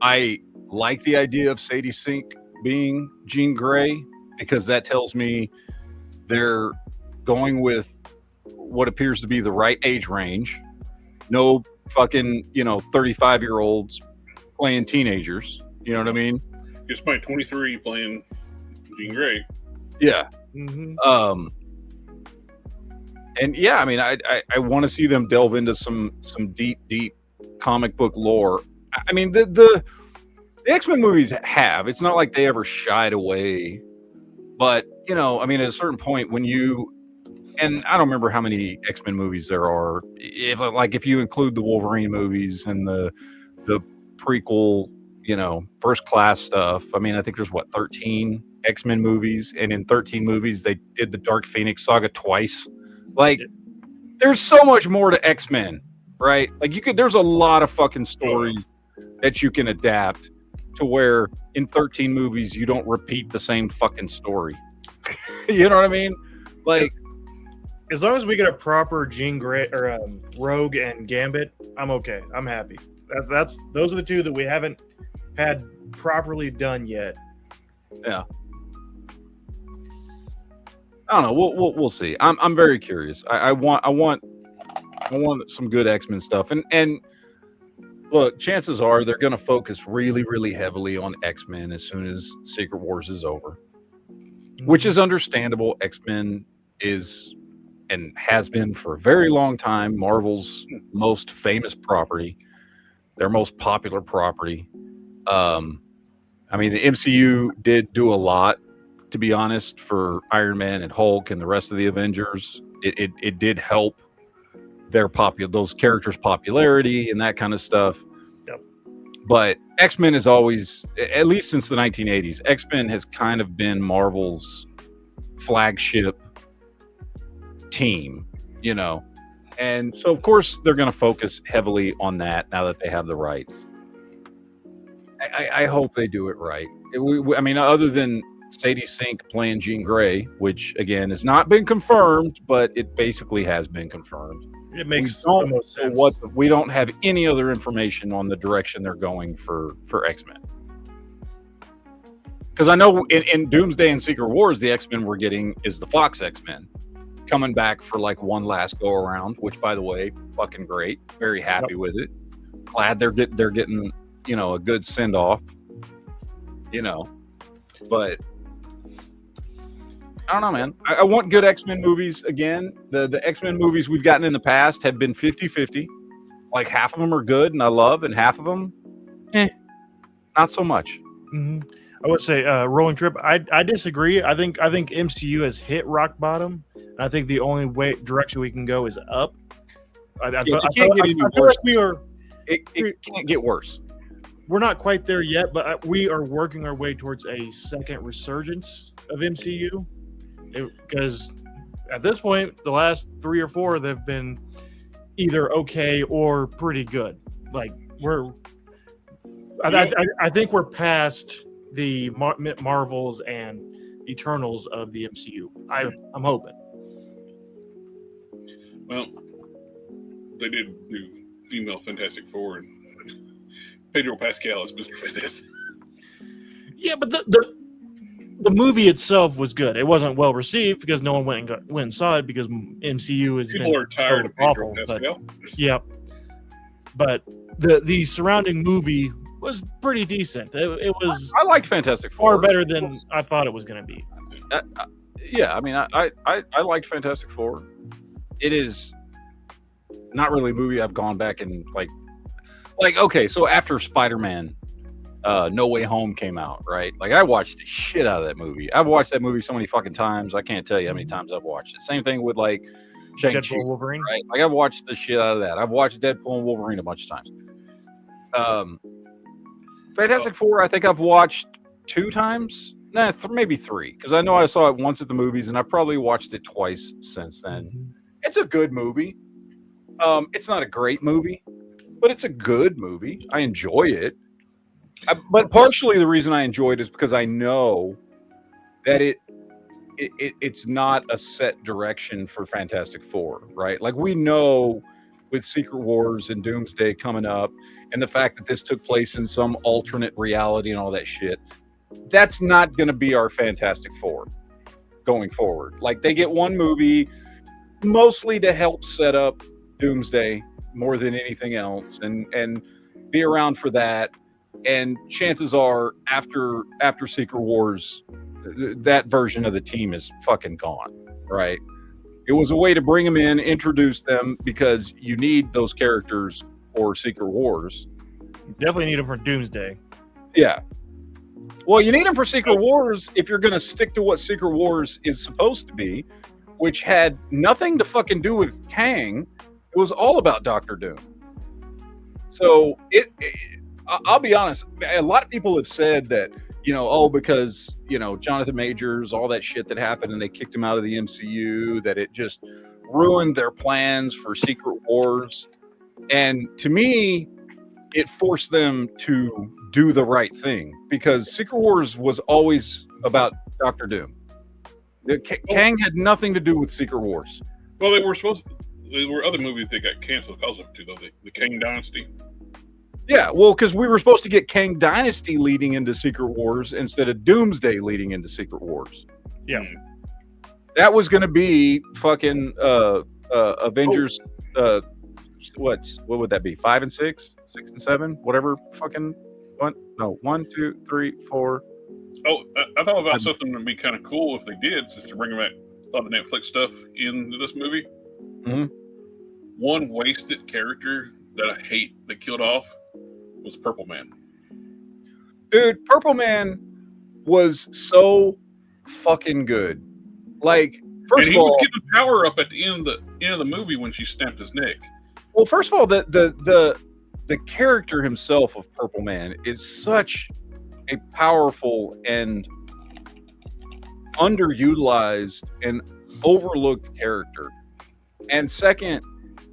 I like the idea of Sadie Sink being Jean Grey because that tells me they're going with what appears to be the right age range. No fucking, 35-year-olds playing teenagers. You know what I mean? Just playing 23 playing Jean Grey. Yeah. Mm-hmm. And yeah, I mean, I want to see them delve into some deep comic book lore. I mean, the X-Men movies have. It's not like they ever shied away. But, I mean, at a certain point when and I don't remember how many X-Men movies there are. If you include the Wolverine movies and the prequel, First Class stuff. I mean, I think there's 13 X-Men movies, and in 13 movies they did the Dark Phoenix saga twice. Like, there's so much more to X-Men, right? Like, there's a lot of fucking stories that you can adapt to where in 13 movies you don't repeat the same fucking story. You know what I mean? Like, as long as we get a proper Jean Grey or Rogue and Gambit, I'm okay. I'm happy. Those are the two that we haven't had properly done yet. Yeah. I don't know. We'll see. I'm very curious. I want some good X-Men stuff. And look, chances are they're going to focus really, really heavily on X-Men as soon as Secret Wars is over, which is understandable. X-Men is and has been for a very long time Marvel's most famous property, their most popular property. I mean, the MCU did do a lot, to be honest, for Iron Man and Hulk and the rest of the Avengers. It did help those characters' popularity and that kind of stuff. Yep. But X-Men is always, at least since the 1980s, X-Men has kind of been Marvel's flagship team, and so of course they're going to focus heavily on that now that they have the rights. I hope they do it right. I mean, other than Sadie Sink playing Jean Grey, which again has not been confirmed, but it basically has been confirmed. It makes the most sense. We don't have any other information on the direction they're going for X-Men. Because I know in Doomsday and Secret Wars, the X-Men we're getting is the Fox X-Men coming back for like one last go around, which by the way, fucking great. Very happy with it. Glad they're getting a good send off. But I don't know, man. I want good X-Men movies again. The X-Men movies we've gotten in the past have been 50-50. Like half of them are good and I love, and half of them, not so much. Mm-hmm. I would say Rolling Trip. I disagree. I think MCU has hit rock bottom. And I think the only direction we can go is up. I feel like we are. It can't get worse. We're not quite there yet, but we are working our way towards a second resurgence of MCU. Because at this point, the last 3 or 4 they've been either okay or pretty good. Like I think we're past the Marvels and Eternals of the MCU. I'm hoping. Well, they did do female Fantastic Four, and Pedro Pascal is Mr. Fantastic. Yeah, but the movie itself was good. It wasn't well received because no one went and saw it because MCU is people are tired of Pedro Pascal. But the surrounding movie was pretty decent. It was. I liked Fantastic Four. Far better than I thought it was going to be. Yeah, I mean, I liked Fantastic Four. It is not really a movie I've gone back and like okay, so after Spider-Man No Way Home came out, right? Like I watched the shit out of that movie. I've watched that movie so many fucking times. I can't tell you how many times I've watched it. Same thing with like Shang-Chi, Deadpool, Wolverine, right? Like I've watched the shit out of that. I've watched Deadpool and Wolverine a bunch of times. Fantastic Four, I think I've watched 2 times. Nah, maybe 3, because I know I saw it once at the movies, and I've probably watched it twice since then. Mm-hmm. It's a good movie. It's not a great movie, but it's a good movie. I enjoy it. But partially the reason I enjoy it is because I know that it's not a set direction for Fantastic Four, right? Like we know with Secret Wars and Doomsday coming up, and the fact that this took place in some alternate reality and all that shit, that's not going to be our Fantastic Four going forward. Like they get one movie mostly to help set up Doomsday more than anything else, and be around for that. And chances are after Secret Wars, that version of the team is fucking gone, right? It was a way to bring them in, introduce them, because you need those characters for Secret Wars. Definitely need them for Doomsday. Yeah. Well, you need them for Secret Wars if you're going to stick to what Secret Wars is supposed to be, which had nothing to fucking do with Kang. It was all about Doctor Doom. So I'll be honest. A lot of people have said that, because, Jonathan Majors, all that shit that happened and they kicked him out of the MCU, that it just ruined their plans for Secret Wars. And to me, it forced them to do the right thing, because Secret Wars was always about Doctor Doom. Kang had nothing to do with Secret Wars. Well, there were other movies that got canceled because of it too, though. The Kang Dynasty. Yeah, well, because we were supposed to get Kang Dynasty leading into Secret Wars instead of Doomsday leading into Secret Wars. Yeah. That was going to be fucking Avengers. What would that be? 5 and 6, 6 and 7, whatever. Fucking 1, 2, 3, 4. Oh, I thought about something that would be kind of cool if they did, since they're bringing back a lot of Netflix stuff into this movie. Mm-hmm. One wasted character that I hate that killed off was Purple Man. Dude, Purple Man was so fucking good. Like, First and of he was all, getting power up at the end of the movie when she snapped his neck. well, first of all, the character himself of Purple Man is such a powerful and underutilized and overlooked character. And second,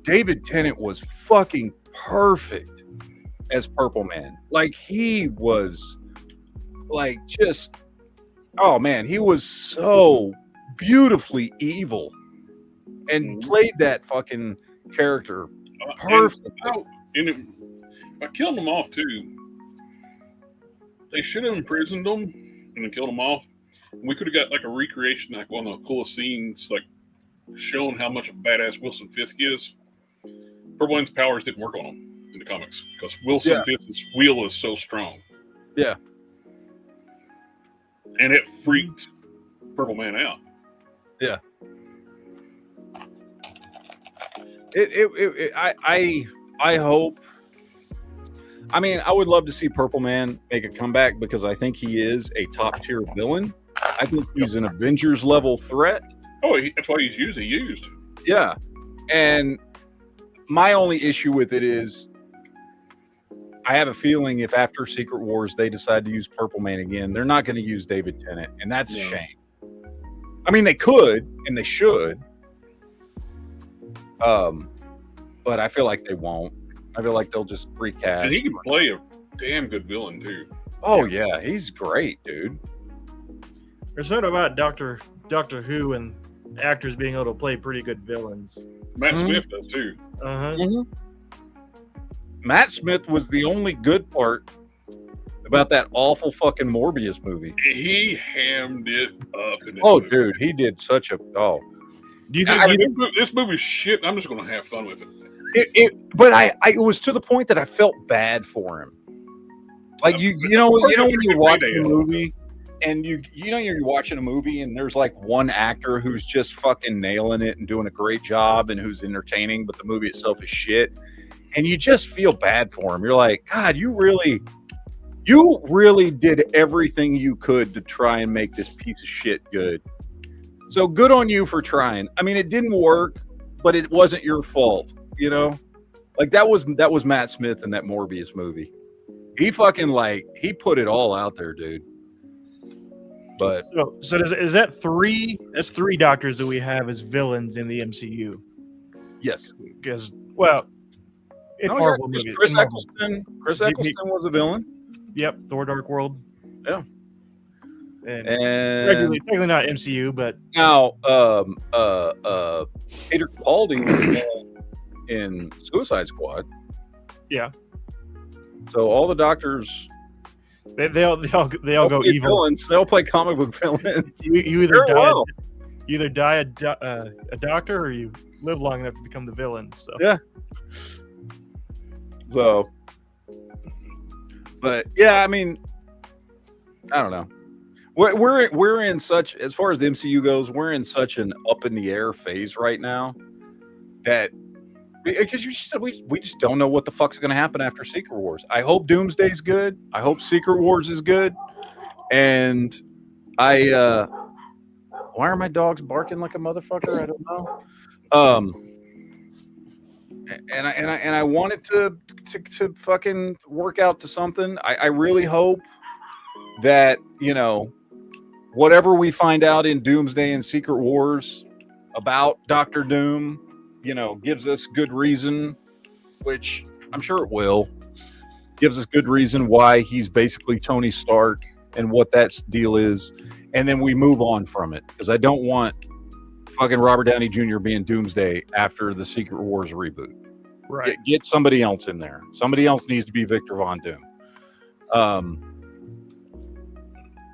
David Tennant was fucking perfect as Purple Man. Like he was like just oh man, he was so beautifully evil and played that fucking character perfect. By killing them off too, they should have imprisoned them and then killed them off. We could have got like a recreation, like one of the coolest scenes, like showing how much of a badass Wilson Fisk is. Purple Man's powers didn't work on him in the comics because Wilson Fisk's will is so strong. Yeah. And it freaked Purple Man out. Yeah. I hope. I mean, I would love to see Purple Man make a comeback because I think he is a top tier villain. I think he's an Avengers level threat. Oh, that's why he's used. Yeah. And my only issue with it is I have a feeling if after Secret Wars they decide to use Purple Man again, they're not going to use David Tennant. And that's a shame. I mean, they could and they should. But I feel like they won't. I feel like they'll just recast. And he can play a damn good villain, too. Oh, yeah. He's great, dude. There's something about Doctor Who and actors being able to play pretty good villains. Matt Smith does, too. Uh-huh. Mm-hmm. Matt Smith was the only good part about that awful fucking Morbius movie. He hammed it up. In this movie. Dude, he did such a... Oh. Do you think this movie's shit? I'm just going to have fun with it. But it was to the point that I felt bad for him. Like you know when you're watching a movie and you're watching a movie and there's like one actor who's just fucking nailing it and doing a great job and who's entertaining, but the movie itself is shit, and you just feel bad for him. You're like, God, you really did everything you could to try and make this piece of shit good. So good on you for trying. I mean, it didn't work, but it wasn't your fault. You know, like that was Matt Smith in that Morbius movie. He fucking he put it all out there, dude. But so is that three? That's three doctors that we have as villains in the MCU. yes, Because in Marvel movies, Chris Eccleston was a villain. Yep, Thor: Dark World. Yeah, and technically not MCU, but now Peter Capaldi was in Suicide Squad. Yeah. So all the doctors, they all go evil. Villains. They all play comic book villains. You either die a doctor or you live long enough to become the villain. So yeah. So, but yeah, I mean, I don't know. We're in such, as far as the MCU goes, we're in such an up in the air phase right now that. Because we just don't know what the fuck's going to happen after Secret Wars. I hope Doomsday's good. I hope Secret Wars is good. And why are my dogs barking like a motherfucker? I don't know. And I want it to fucking work out to something. I really hope that, whatever we find out in Doomsday and Secret Wars about Doctor Doom, gives us good reason, which I'm sure it will, gives us good reason why he's basically Tony Stark and what that deal is. And then we move on from it, because I don't want fucking Robert Downey Jr. being Doomsday after the Secret Wars reboot. Right. Get somebody else in there. Somebody else needs to be Victor Von Doom.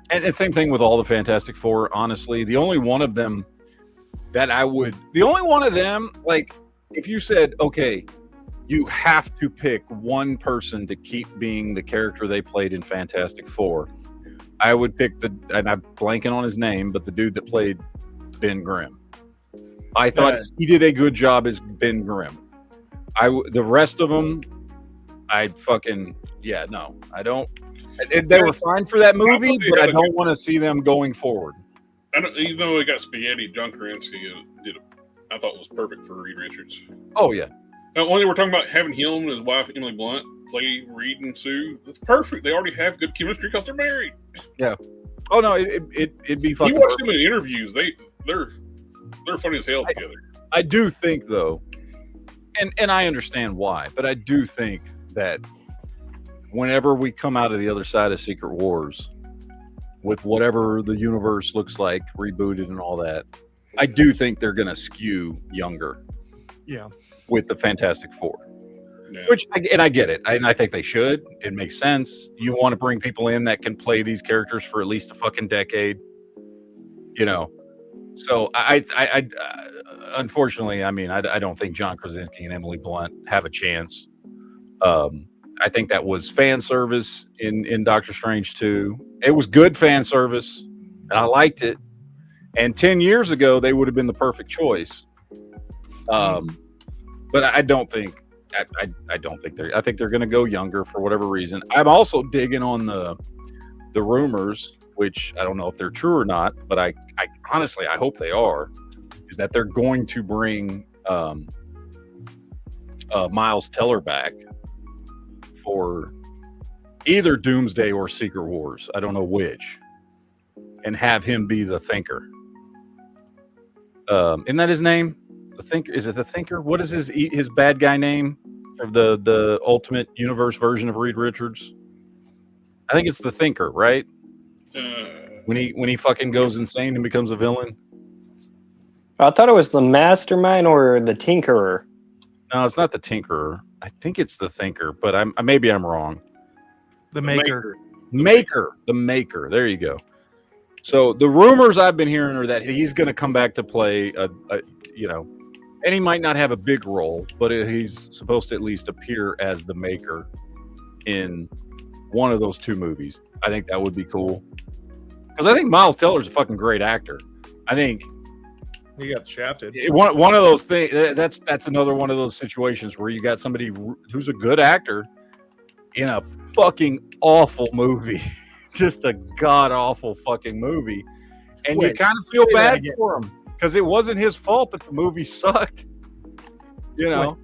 And the same thing with all the Fantastic Four, honestly. The only one of them, like, if you said, okay, you have to pick one person to keep being the character they played in Fantastic Four, I would pick and I'm blanking on his name, but the dude that played Ben Grimm. I thought he did a good job as Ben Grimm. The rest of them, I don't. They were fine for that movie, but I don't want to see them going forward. I don't, even though it got spaghetti, John Krasinski did it. I thought it was perfect for Reed Richards. Oh yeah. When they were talking about having him and his wife Emily Blunt play Reed and Sue, that's perfect. They already have good chemistry because they're married. Yeah. Oh no, it'd be fucking. You watch perfect. them in interviews; they're funny as hell together. I do think though, and I understand why, but I do think that whenever we come out of the other side of Secret Wars, with whatever the universe looks like, rebooted and all that, I do think they're going to skew younger. Yeah. With the Fantastic Four. Yeah. Which, I get it. I think they should. It makes sense. You want to bring people in that can play these characters for at least a fucking decade. You know. So, I unfortunately, I mean, I don't think John Krasinski and Emily Blunt have a chance. I think that was fan service in Doctor Strange 2. It was good fan service, and I liked it. And 10 years ago, they would have been the perfect choice. But I don't think I don't think I think they're going to go younger for whatever reason. I'm also digging on the rumors, which I don't know if they're true or not, but I honestly I hope they are. Is that they're going to bring Miles Teller back for either Doomsday or Secret Wars. I don't know which, and have him be the Thinker. Isn't that his name? The Thinker? Is it the Thinker? What is his bad guy name of the Ultimate Universe version of Reed Richards? I think it's the Thinker, right? When he fucking goes insane and becomes a villain. I thought it was the Mastermind or the Tinkerer. No, it's not the Tinkerer. I think it's the Thinker, but maybe I'm wrong. The Maker. The Maker. There you go. So the rumors I've been hearing are that he's going to come back to play and he might not have a big role, but he's supposed to at least appear as the Maker in one of those two movies. I think that would be cool. Because I think Miles Teller's a fucking great actor. I think He got shafted. one of those things. That's another one of those situations where you got somebody who's a good actor in a fucking awful movie, just a god awful fucking movie, and you kind of feel bad for him because it wasn't his fault that the movie sucked. You know.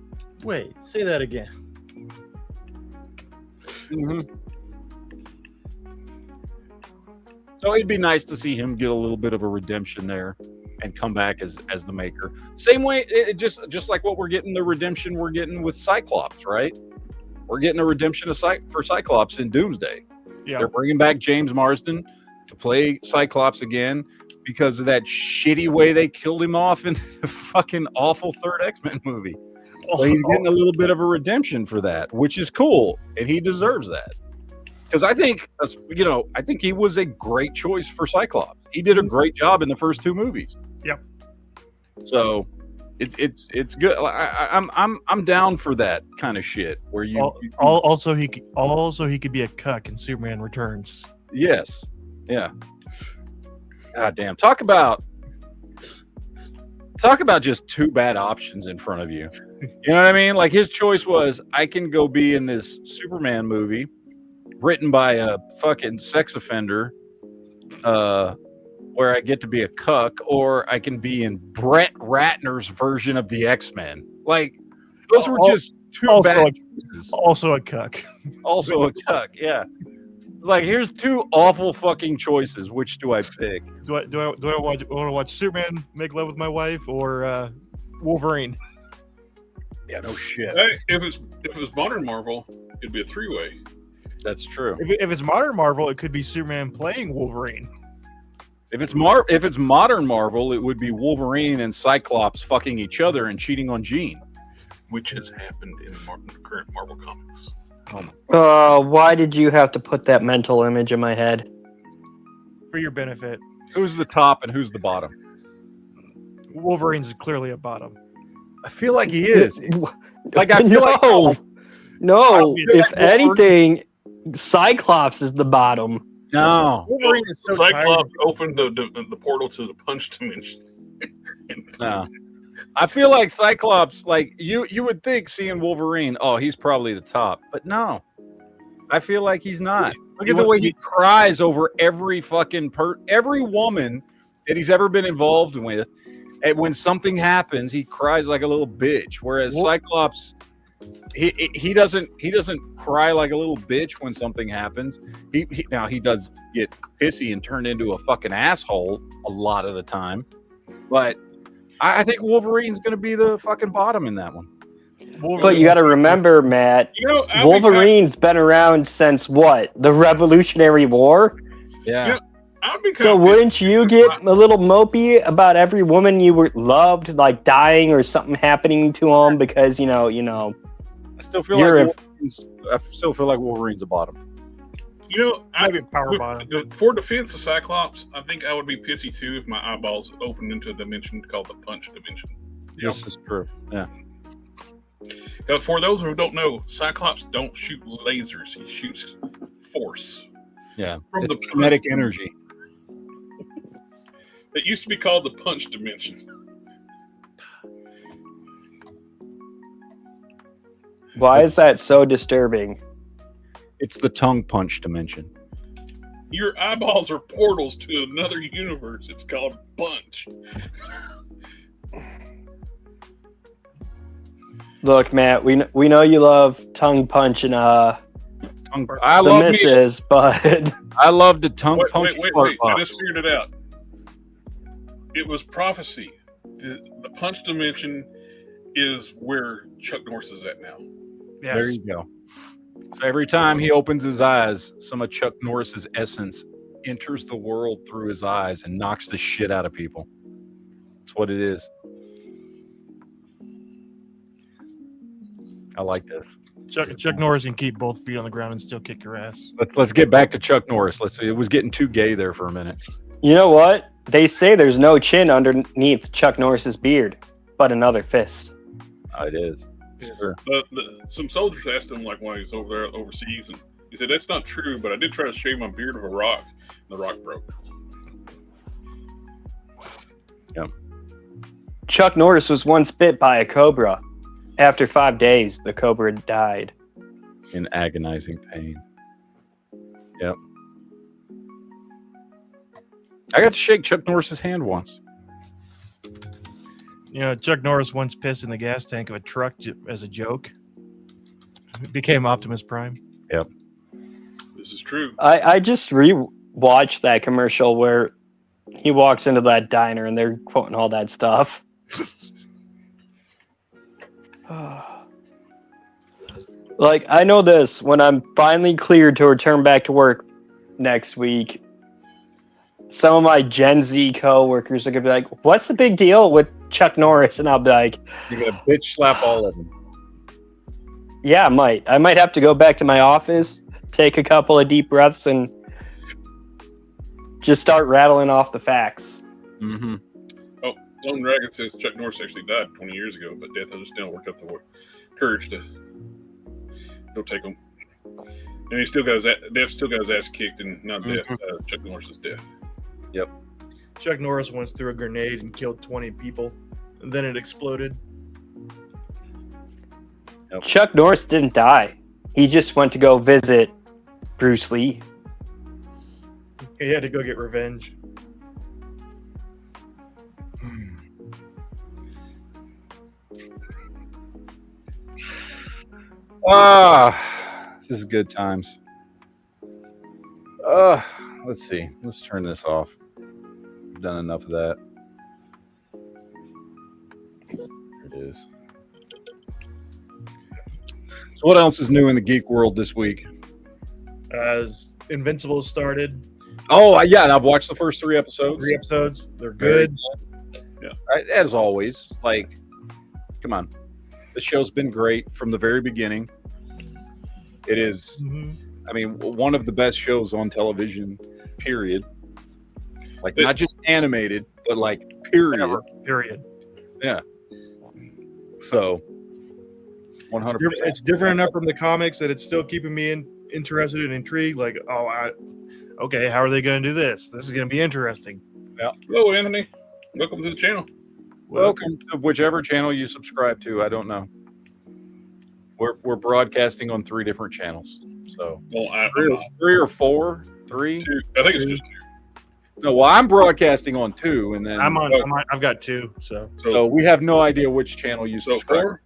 Wait, say that again. Mm-hmm. So it'd be nice to see him get a little bit of a redemption there and come back as the Maker. Same way, just like what we're getting with Cyclops, right? We're getting a redemption for Cyclops in Doomsday. Yeah. They're bringing back James Marsden to play Cyclops again because of that shitty way they killed him off in the fucking awful third X-Men movie. So he's getting a little bit of a redemption for that, which is cool, and he deserves that. Because I think he was a great choice for Cyclops. He did a great job in the first two movies. Yep. So it's good. I'm down for that kind of shit where also he could be a cuck in Superman Returns. Yes. Yeah. God damn. Talk about just two bad options in front of you. You know what I mean? Like his choice was, I can go be in this Superman movie written by a fucking sex offender, where I get to be a cuck, or I can be in Brett Ratner's version of the X-Men. Like those were just two bad choices. Also a cuck. Also a cuck, yeah. It's like, here's two awful fucking choices. Which do I pick? Do I want to watch Superman make love with my wife or Wolverine? Yeah, no shit. Hey, if it was modern Marvel, it'd be a three-way. That's true. If it's modern Marvel, it could be Superman playing Wolverine. If it's modern Marvel, it would be Wolverine and Cyclops fucking each other and cheating on Jean, which has happened in the current Marvel comics. Why did you have to put that mental image in my head? For your benefit. Who's the top and who's the bottom? Wolverine's clearly a bottom. I feel like he is. Like I feel no. If anything, Cyclops is the bottom. No, Wolverine is so Cyclops opened the portal to the punch dimension. No, I feel like Cyclops. Like you would think seeing Wolverine. Oh, he's probably the top, but no, I feel like he's not. Look at the way he cries over every fucking every woman that he's ever been involved with. And when something happens, he cries like a little bitch. Whereas Cyclops, he doesn't cry like a little bitch when something happens. Now he does get pissy and turn into a fucking asshole a lot of the time. But I think Wolverine's going to be the fucking bottom in that one. But you got to remember, Matt, Wolverine's been around since what? The Revolutionary War? Yeah. So wouldn't you get a little mopey about every woman you loved, like dying or something happening to them because you know? I still feel like Wolverine's a bottom. Maybe a power bottom. For defense of Cyclops, I think I would be pissy too if my eyeballs opened into a dimension called the punch dimension. This is true. Yeah. For those who don't know, Cyclops don't shoot lasers; he shoots force. Yeah, from the kinetic energy. It used to be called the punch dimension. Why is that so disturbing? It's the tongue punch dimension. Your eyeballs are portals to another universe. It's called punch. Look, Matt, we know you love tongue punch and I the love misses, but I love the tongue punch. Wait! I just figured it out. It was prophecy. The punch dimension is where Chuck Norris is at now. Yes. There you go. So every time he opens his eyes, some of Chuck Norris's essence enters the world through his eyes and knocks the shit out of people. That's what it is. I like this. Chuck Norris can keep both feet on the ground and still kick your ass. Let's get back to Chuck Norris. It was getting too gay there for a minute. You know what? They say there's no chin underneath Chuck Norris's beard, but another fist. It is. Sure. Some soldiers asked him why he's over there overseas, and he said that's not true. But I did try to shave my beard of a rock, and the rock broke. Yep. Chuck Norris was once bit by a cobra. After 5 days, the cobra died. In agonizing pain. Yep. I got to shake Chuck Norris's hand once. Chuck Norris once pissed in the gas tank of a truck as a joke. It became Optimus Prime. Yep. This is true. I just re-watched that commercial where he walks into that diner and they're quoting all that stuff. I know this. When I'm finally cleared to return back to work next week, some of my Gen Z co-workers are going to be like, what's the big deal with Chuck Norris? And I'll be like, you're going to bitch slap all of them. Yeah, I might have to go back to my office, take a couple of deep breaths, and just start rattling off the facts. Mm-hmm. Oh, Lone Dragon says Chuck Norris actually died 20 years ago, but death just didn't work up the courage to go take him. And he still got his ass kicked, and not death. Chuck Norris's death. Yep. Chuck Norris once threw a grenade and killed 20 people, and then it exploded. Yep. Chuck Norris didn't die. He just went to go visit Bruce Lee. He had to go get revenge. This is good times. Let's see. Let's turn this off. We've done enough of that. There it is. So what else is new in the geek world this week? As Invincible started. Oh, yeah, and I've watched the first 3 episodes. 3 episodes. They're good. Yeah. As always, come on. The show's been great from the very beginning. It is, one of the best shows on television, period. Not just animated, but period. Ever. Period. Yeah. So, 100%. It's different enough from the comics that it's still keeping me interested and intrigued. Okay, how are they going to do this? This is going to be interesting. Yeah. Hello, Anthony. Welcome to the channel. Welcome to whichever channel you subscribe to. I don't know. We're broadcasting on 3 different channels. So 3 or 4? 3? 2. I think it's just 2. No, well, I'm broadcasting on 2, and then I've got 2, so so we have no idea which channel you So subscribe. 4.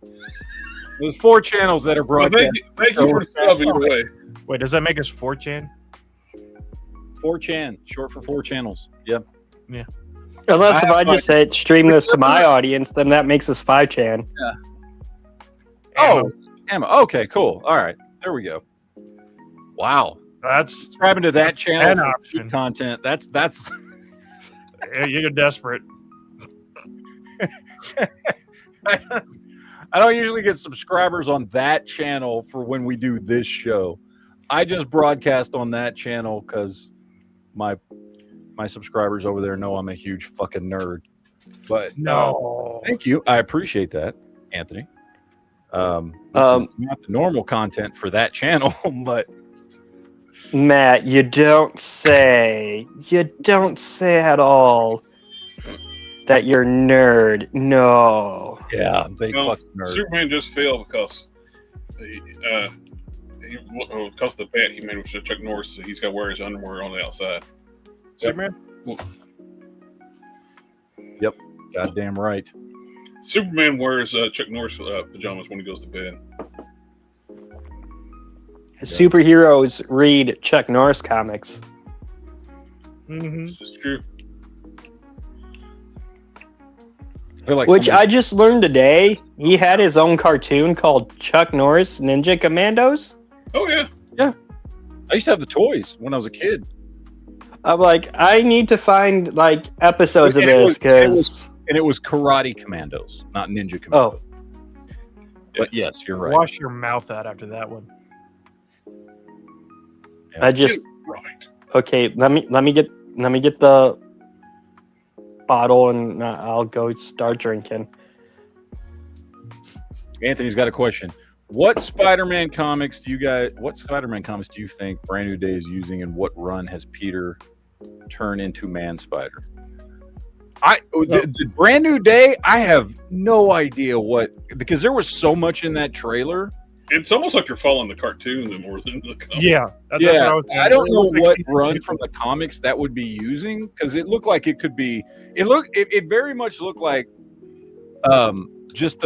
There's 4 channels that are Well, broadcast. thank you for the sub either way. wait, does that make us 4chan? 4chan, short for 4 channels. Yep. Unless if I have just said stream this to my audience, then that makes us 5chan. Oh, Emma. Okay, cool. All right, there we go. Wow. That's Subscribing to that channel an for option. content. That's You're desperate. I don't usually get subscribers on that channel for when we do this show. I just broadcast on that channel because my subscribers over there know I'm a huge fucking nerd. But No. thank you. I appreciate that, Anthony. This is not the normal content for that channel, but Matt, you don't say at all that you're nerd. No. yeah, I'm a big No, fucking nerd. Superman just failed because because the bet he made with Chuck Norris, so he's got to wear his underwear on the outside. Superman? Goddamn right. Superman wears Chuck Norris pajamas when he goes to bed. Superheroes read Chuck Norris comics. Mm-hmm. This is true. I feel like Which somebody- I just learned today. He had his own cartoon called Chuck Norris Ninja Commandos. Oh yeah. I used to have the toys when I was a kid. I'm like, I need to find like episodes of And it this was- because And it was Karate Commandos, not Ninja Commandos. oh, But yes, you're right. Wash your mouth out after that one. I just Right. okay. Let me get the bottle and I'll go start drinking. Anthony's got a question. What Spider-Man comics do you think Brand New Day is using, and what run has Peter turned into Man Spider? The Brand New Day, I have no idea what, because there was so much in that trailer. It's almost like you're following the cartoon more than the comic. Yeah. That's Yeah, what I was thinking. I don't It know looks like what season run 2. from the comics that would be using, because it looked like it could be. It very much looked like just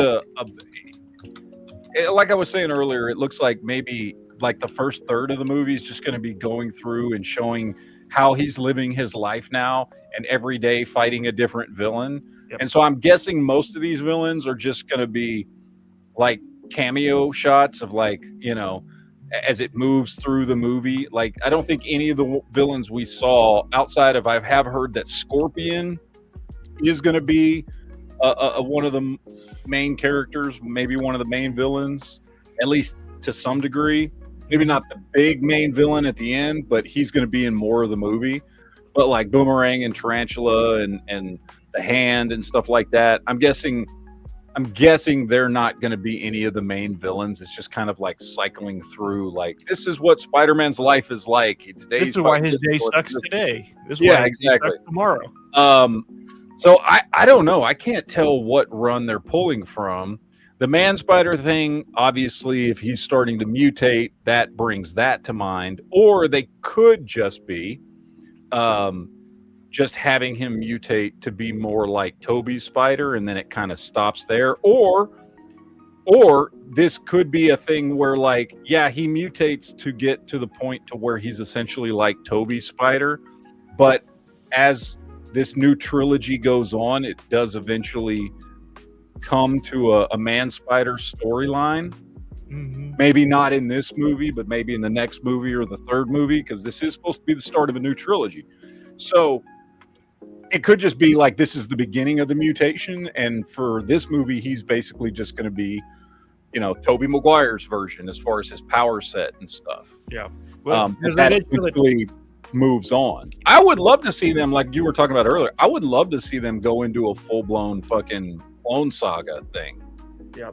like I was saying earlier. It looks like maybe like the first third of the movie is just going to be going through and showing how he's living his life now, and every day fighting a different villain. Yep. And so I'm guessing most of these villains are just going to be like cameo shots of, like, you know, as it moves through the movie. Like, I don't think any of the villains we saw outside of, I have heard that Scorpion is going to be one of the main characters, maybe one of the main villains, at least to some degree. Maybe not the big main villain at the end, but he's going to be in more of the movie. But like Boomerang and Tarantula and the Hand and stuff like that, I'm guessing they're not going to be any of the main villains. It's just kind of like cycling through, like, this is what Spider-Man's life is like. This is why his day sucks today. This is Yeah, why his day exactly. sucks tomorrow. So I don't know. I can't tell what run they're pulling from. The Man Spider thing, obviously, if he's starting to mutate, that brings that to mind. Or they could just be just having him mutate to be more like Toby's spider, and then it kind of stops there. Or this could be a thing where, like, yeah, he mutates to get to the point to where he's essentially like Toby's spider, but as this new trilogy goes on, it does eventually come to a Man Spider storyline. Mm-hmm. Maybe not in this movie, but maybe in the next movie or the third movie, because this is supposed to be the start of a new trilogy. So it could just be like, this is the beginning of the mutation, and for this movie, he's basically just going to be, you know, Tobey Maguire's version as far as his power set and stuff. Yeah. Well, because that they did show that- eventually moves on. I would love to see them, like you were talking about earlier, I would love to see them go into a full-blown fucking Clone Saga thing. Yeah.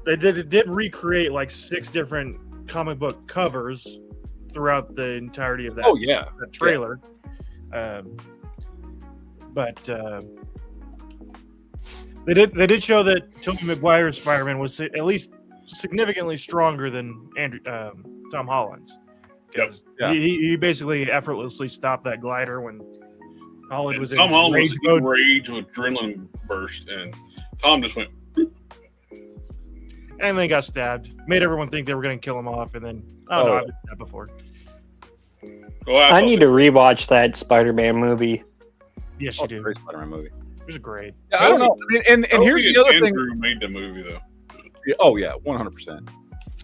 They did recreate like 6 different comic book covers throughout the entirety of that, Oh yeah, that trailer. But they did show that Tobey Maguire's Spider-Man was at least significantly stronger than Tom Holland's. because Yeah. he basically effortlessly stopped that glider when Holland was in Tom Holland was rage in mode. rage with adrenaline burst, and Tom just went. And then got stabbed. Made everyone think they were going to kill him off, and then oh no, Oh. I've been stabbed before. Well, I thought need to rewatch that Spider-Man movie. Yes, Oh, you do. great Spider-Man movie. It was great. Yeah, I don't know. And here's the other thing. Andrew made the movie though. Oh yeah, 100%.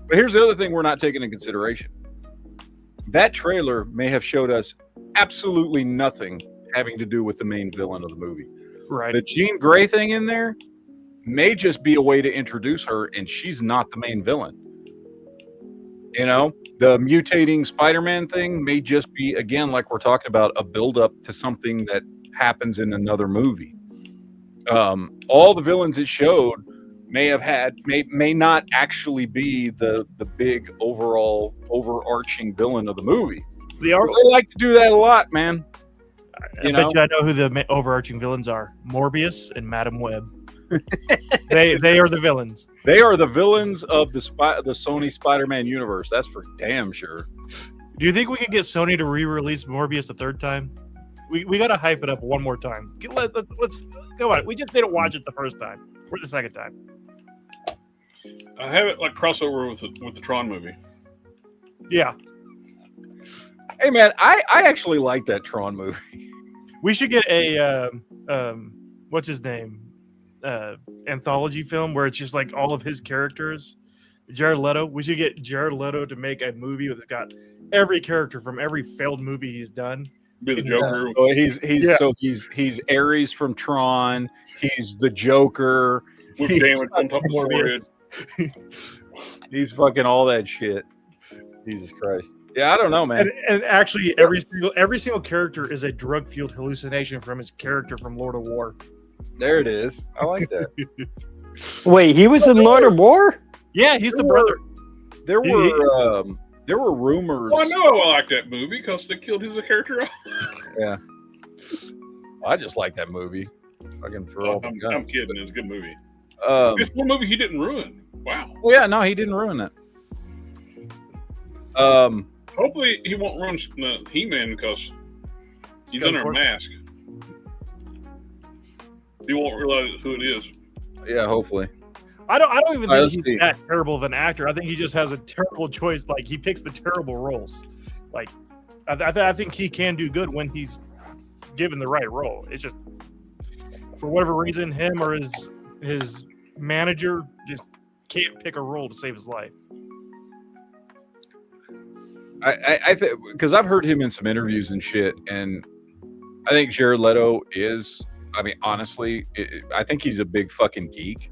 But here's the other thing we're not taking into consideration. That trailer may have showed us absolutely nothing having to do with the main villain of the movie. Right. The Jean Grey thing in there may just be a way to introduce her, and she's not the main villain. You know, the mutating Spider-Man thing may just be, again, like we're talking about, a build-up to something that happens in another movie. All the villains it showed may not actually be the big overall overarching villain of the movie. They are. They like to do that a lot, man. I bet you I know who the overarching villains are: Morbius and Madam Web. they are the villains. They are the villains of the Sony Spider-Man universe. That's for damn sure. Do you think we could get Sony to re-release Morbius a third time? We got to hype it up one more time. Let's go on. We just didn't watch it the first time or the second time. I have it like crossover with the Tron movie. Yeah, Hey, man, I actually like that Tron movie. we should get a what's his name anthology film where it's just like all of his characters. Jared Leto. We should get Jared Leto to make a movie that's got every character from every failed movie he's done. Be the Joker. So he's Ares from Tron. He's the Joker. With He's damage on top of his forehead. He's fucking all that shit. Jesus Christ. Yeah, I don't know, man. And actually, every single character is a drug-fueled hallucination from his character from Lord of War. There it is. I like that. Wait, he was in Lord of War? Yeah, he's the brother. There were rumors. Well, I know I like that movie because they killed his character off. Yeah. I just like that movie. I can throw off the I'm gun. kidding. It's a good movie. Well, It's one movie he didn't ruin. Wow. yeah, no, he didn't ruin it. Hopefully he won't ruin He-Man because he's under a mask. He won't realize who it is. Yeah, hopefully. I don't even All right, think let's he's see. that terrible of an actor. I think he just has a terrible choice. Like he picks the terrible roles. Like I think he can do good when he's given the right role. It's just for whatever reason, him or his manager just can't pick a role to save his life. I think because I've heard him in some interviews and shit, and I think Jared Leto is. I mean, honestly, I think he's a big fucking geek,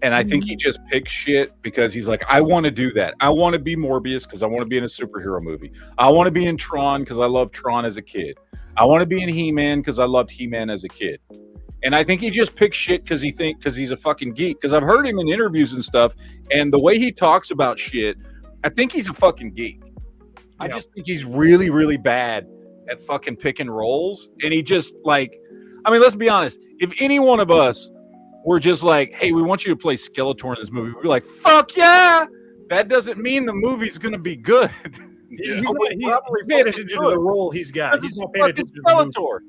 and I think he just picks shit because he's like, I want to do that. I want to be Morbius because I want to be in a superhero movie. I want to be in Tron because I loved Tron as a kid. I want to be in He-Man because I loved He-Man as a kid. And I think he just picks shit because he's a fucking geek. Because I've heard him in interviews and stuff, and the way he talks about shit, I think he's a fucking geek. I Yeah. just think he's really, really bad at fucking picking roles. And he just like, I mean, let's be honest. If any one of us were just like, hey, we want you to play Skeletor in this movie, we'd be like, fuck yeah. That doesn't mean the movie's going to be good. He's probably paying fucking attention to good. the role he's got. Because He's it's not paying fucking attention to the movie. Skeletor.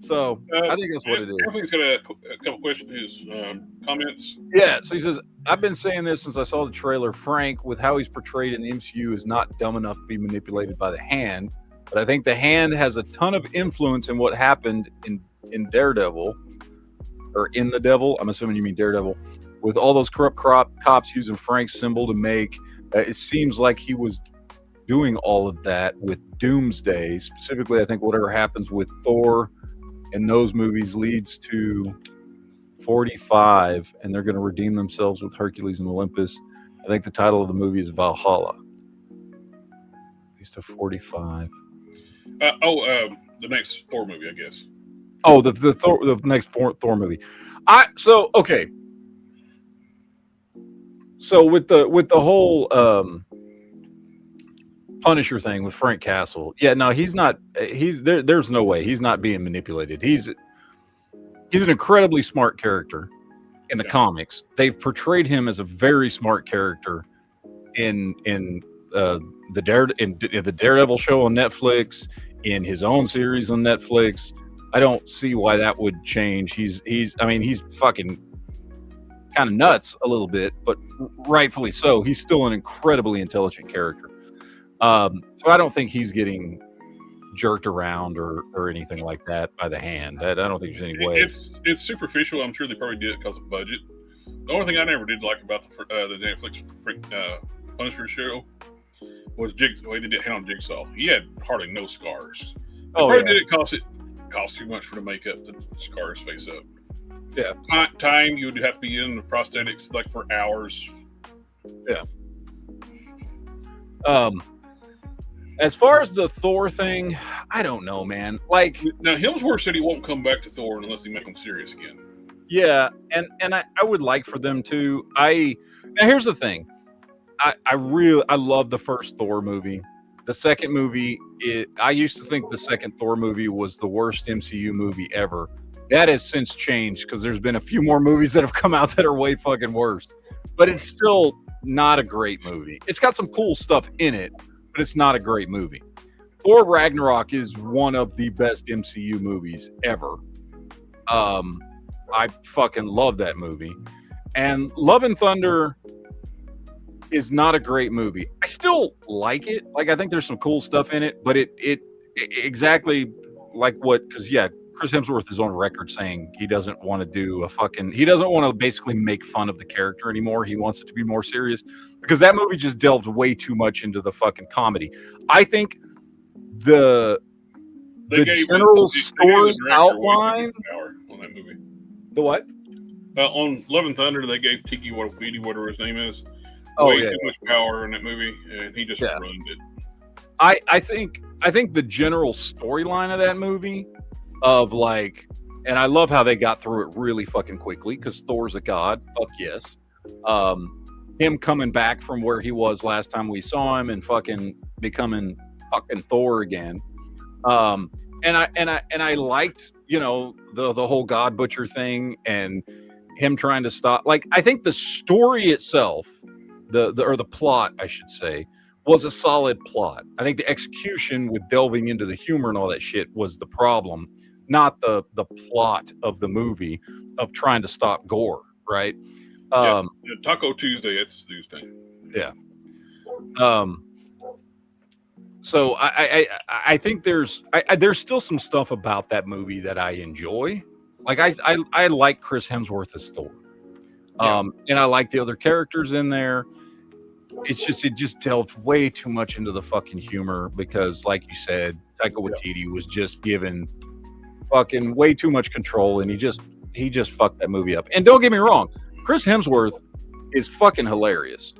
So I think that's what it is. Anthony's got a couple questions, comments. Yeah, so he says, I've been saying this since I saw the trailer. Frank, with how he's portrayed in the MCU, is not dumb enough to be manipulated by the Hand. But I think the Hand has a ton of influence in what happened in Daredevil, or in the Devil. I'm assuming you mean Daredevil. With all those corrupt cops using Frank's symbol to make, it seems like he was doing all of that with Doomsday. Specifically, I think whatever happens with Thor in those movies leads to 45, and they're going to redeem themselves with Hercules and Olympus. I think the title of the movie is Valhalla. Leads to 45. The next Thor movie, I guess. Oh, the next Thor movie. Okay. So with the whole Punisher thing with Frank Castle, yeah, no, he's not. There's no way he's not being manipulated. He's an incredibly smart character in the comics. They've portrayed him as a very smart character in in the Daredevil show on Netflix, in his own series on Netflix. I don't see why that would change. He's fucking kind of nuts a little bit, but rightfully so. He's still an incredibly intelligent character. So I don't think he's getting jerked around or anything like that by the hand. I don't think there's any way. It's superficial. I'm sure they probably did it because of budget. The only thing I never did like about the Netflix Punisher show was Jigsaw. They did on Jigsaw. He had hardly no scars. Did it cost too much for the makeup to scar his face up. Yeah. Time you would have to be in the prosthetics like for hours. Yeah. As far as the Thor thing, I don't know, man. Like, now Hemsworth said he won't come back to Thor unless they make him serious again. Yeah, and I would like for them to. Now here's the thing. I love the first Thor movie. The second movie, I used to think the second Thor movie was the worst MCU movie ever. That has since changed because there's been a few more movies that have come out that are way fucking worse. But it's still not a great movie. It's got some cool stuff in it, but it's not a great movie. Thor Ragnarok is one of the best MCU movies ever. I fucking love that movie. And Love and Thunder is not a great movie. I still like it. Like, I think there's some cool stuff in it, but it exactly like what, because yeah, Chris Hemsworth is on record saying he doesn't want to do he doesn't want to basically make fun of the character anymore. He wants it to be more serious because that movie just delved way too much into the fucking comedy. I think the general story outline on that movie. The what? On Love and Thunder, they gave Tiki Waititi, whatever his name is, way too much power in that movie, and he just ruined it. I think the general storyline of that movie, of like, and I love how they got through it really fucking quickly because Thor's a god. Fuck yes. Him coming back from where he was last time we saw him and fucking becoming fucking Thor again. And I liked, the whole God Butcher thing and him trying to stop. Like, I think the story itself, the plot, I should say, was a solid plot. I think the execution with delving into the humor and all that shit was the problem, not the plot of the movie of trying to stop gore, right? Taco Tuesday, that's his thing. Yeah. So I think there's still some stuff about that movie that I enjoy. Like I like Chris Hemsworth as Thor, and I like the other characters in there. It just delved way too much into the fucking humor because, like you said, Taika Waititi was just given fucking way too much control, and he just fucked that movie up. And don't get me wrong, Chris Hemsworth is fucking hilarious.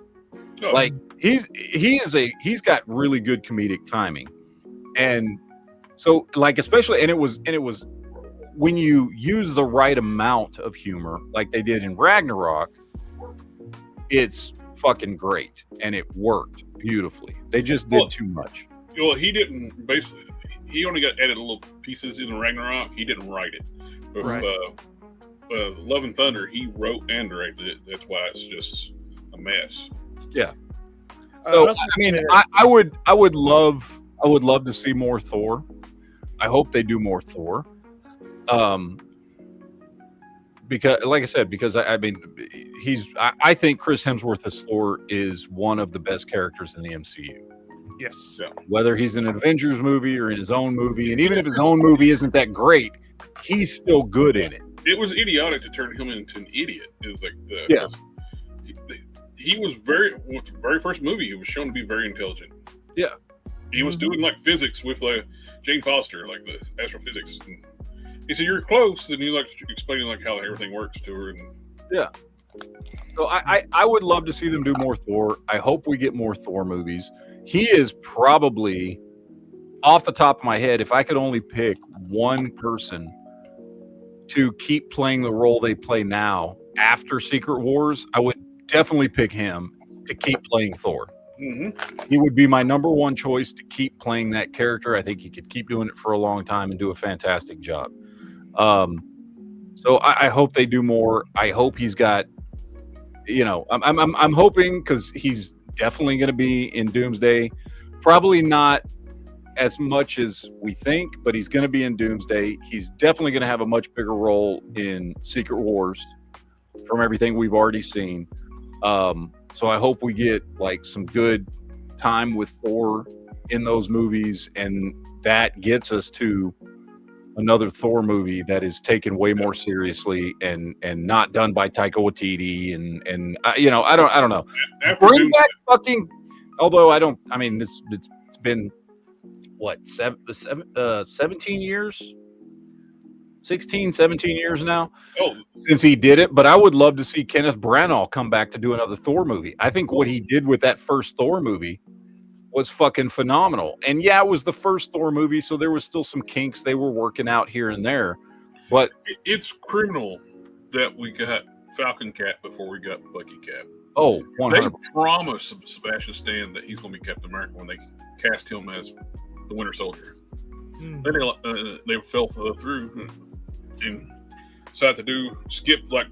Oh. Like he's got really good comedic timing, and so like especially and it was when you use the right amount of humor like they did in Ragnarok, it's fucking great and it worked beautifully. They just did too much. Well, he didn't basically. He only got added little pieces in Ragnarok. He didn't write it. But with Love and Thunder, he wrote and directed it. That's why it's just a mess. Yeah. So I mean, I would love to see more Thor. I hope they do more Thor. Because, like I said, I mean, I think Chris Hemsworth as Thor is one of the best characters in the MCU. Yes. Yeah. Whether he's in an Avengers movie or in his own movie, and even if his own movie isn't that great, he's still good in it. It was idiotic to turn him into an idiot. It was like he was with the very first movie, he was shown to be very intelligent. Yeah. He was doing like physics with Jane Foster, like the astrophysics. And he said, "You're close," and he like explaining like how everything works to her. And yeah. So I would love to see them do more Thor. I hope we get more Thor movies. He is probably, off the top of my head, if I could only pick one person to keep playing the role they play now after Secret Wars, I would definitely pick him to keep playing Thor. Mm-hmm. He would be my number one choice to keep playing that character. I think he could keep doing it for a long time and do a fantastic job. So I hope they do more. I hope he's got, I'm hoping, because he's definitely going to be in Doomsday. Probably not as much as we think, but he's going to be in Doomsday. He's definitely going to have a much bigger role in Secret Wars from everything we've already seen. So I hope we get like some good time with Thor in those movies, and that gets us to another Thor movie that is taken way more seriously and not done by Taika Waititi and you know, I don't know. After Bring Doomsday, back fucking. Although I don't. I mean, it's been what 17 years, 16, 17 years now oh, since he did it. But I would love to see Kenneth Branagh come back to do another Thor movie. I think what he did with that first Thor movie was fucking phenomenal. And yeah, it was the first Thor movie, so there was still some kinks they were working out here and there. But it's criminal that we got Falcon Cap before we got Bucky Cap. oh, 100%. They promised Sebastian Stan that he's going to be Captain America when they cast him as the Winter Soldier. Then they fell through and decided to skip like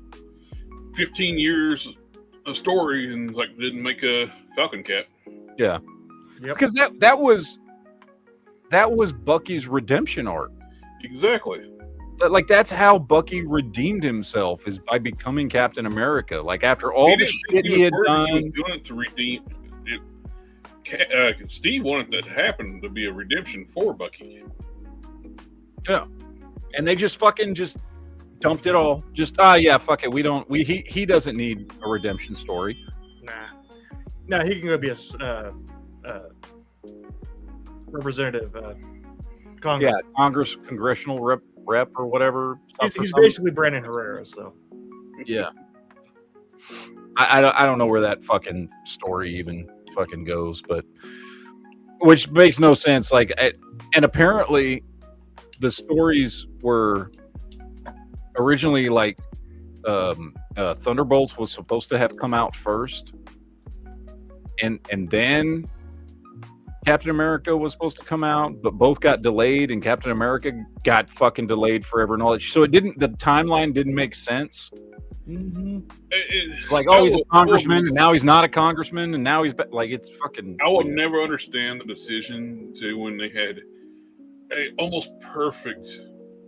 15 years of story and like didn't make a Falcon Cap. Yeah. Yep. Because that was Bucky's redemption arc. Exactly. Like that's how Bucky redeemed himself, is by becoming Captain America. Like after all the shit he had was done. doing it to redeem it. Steve wanted that to happen to be a redemption for Bucky. Yeah. And they just fucking just dumped it all. Just yeah, fuck it. He doesn't need a redemption story. Nah, he can go be a representative, Congress. Yeah, congressional rep or whatever. He's basically Brandon Herrera, so Yeah. I don't know where that fucking story even fucking goes, but which makes no sense. Like, and apparently the stories were originally like Thunderbolts was supposed to have come out first, and then Captain America was supposed to come out, but both got delayed, and Captain America got fucking delayed forever and all that. So the timeline didn't make sense. Like, oh, he's a congressman, and now he's not a congressman, and now he's like, it's fucking. I will never understand the decision to when they had a almost perfect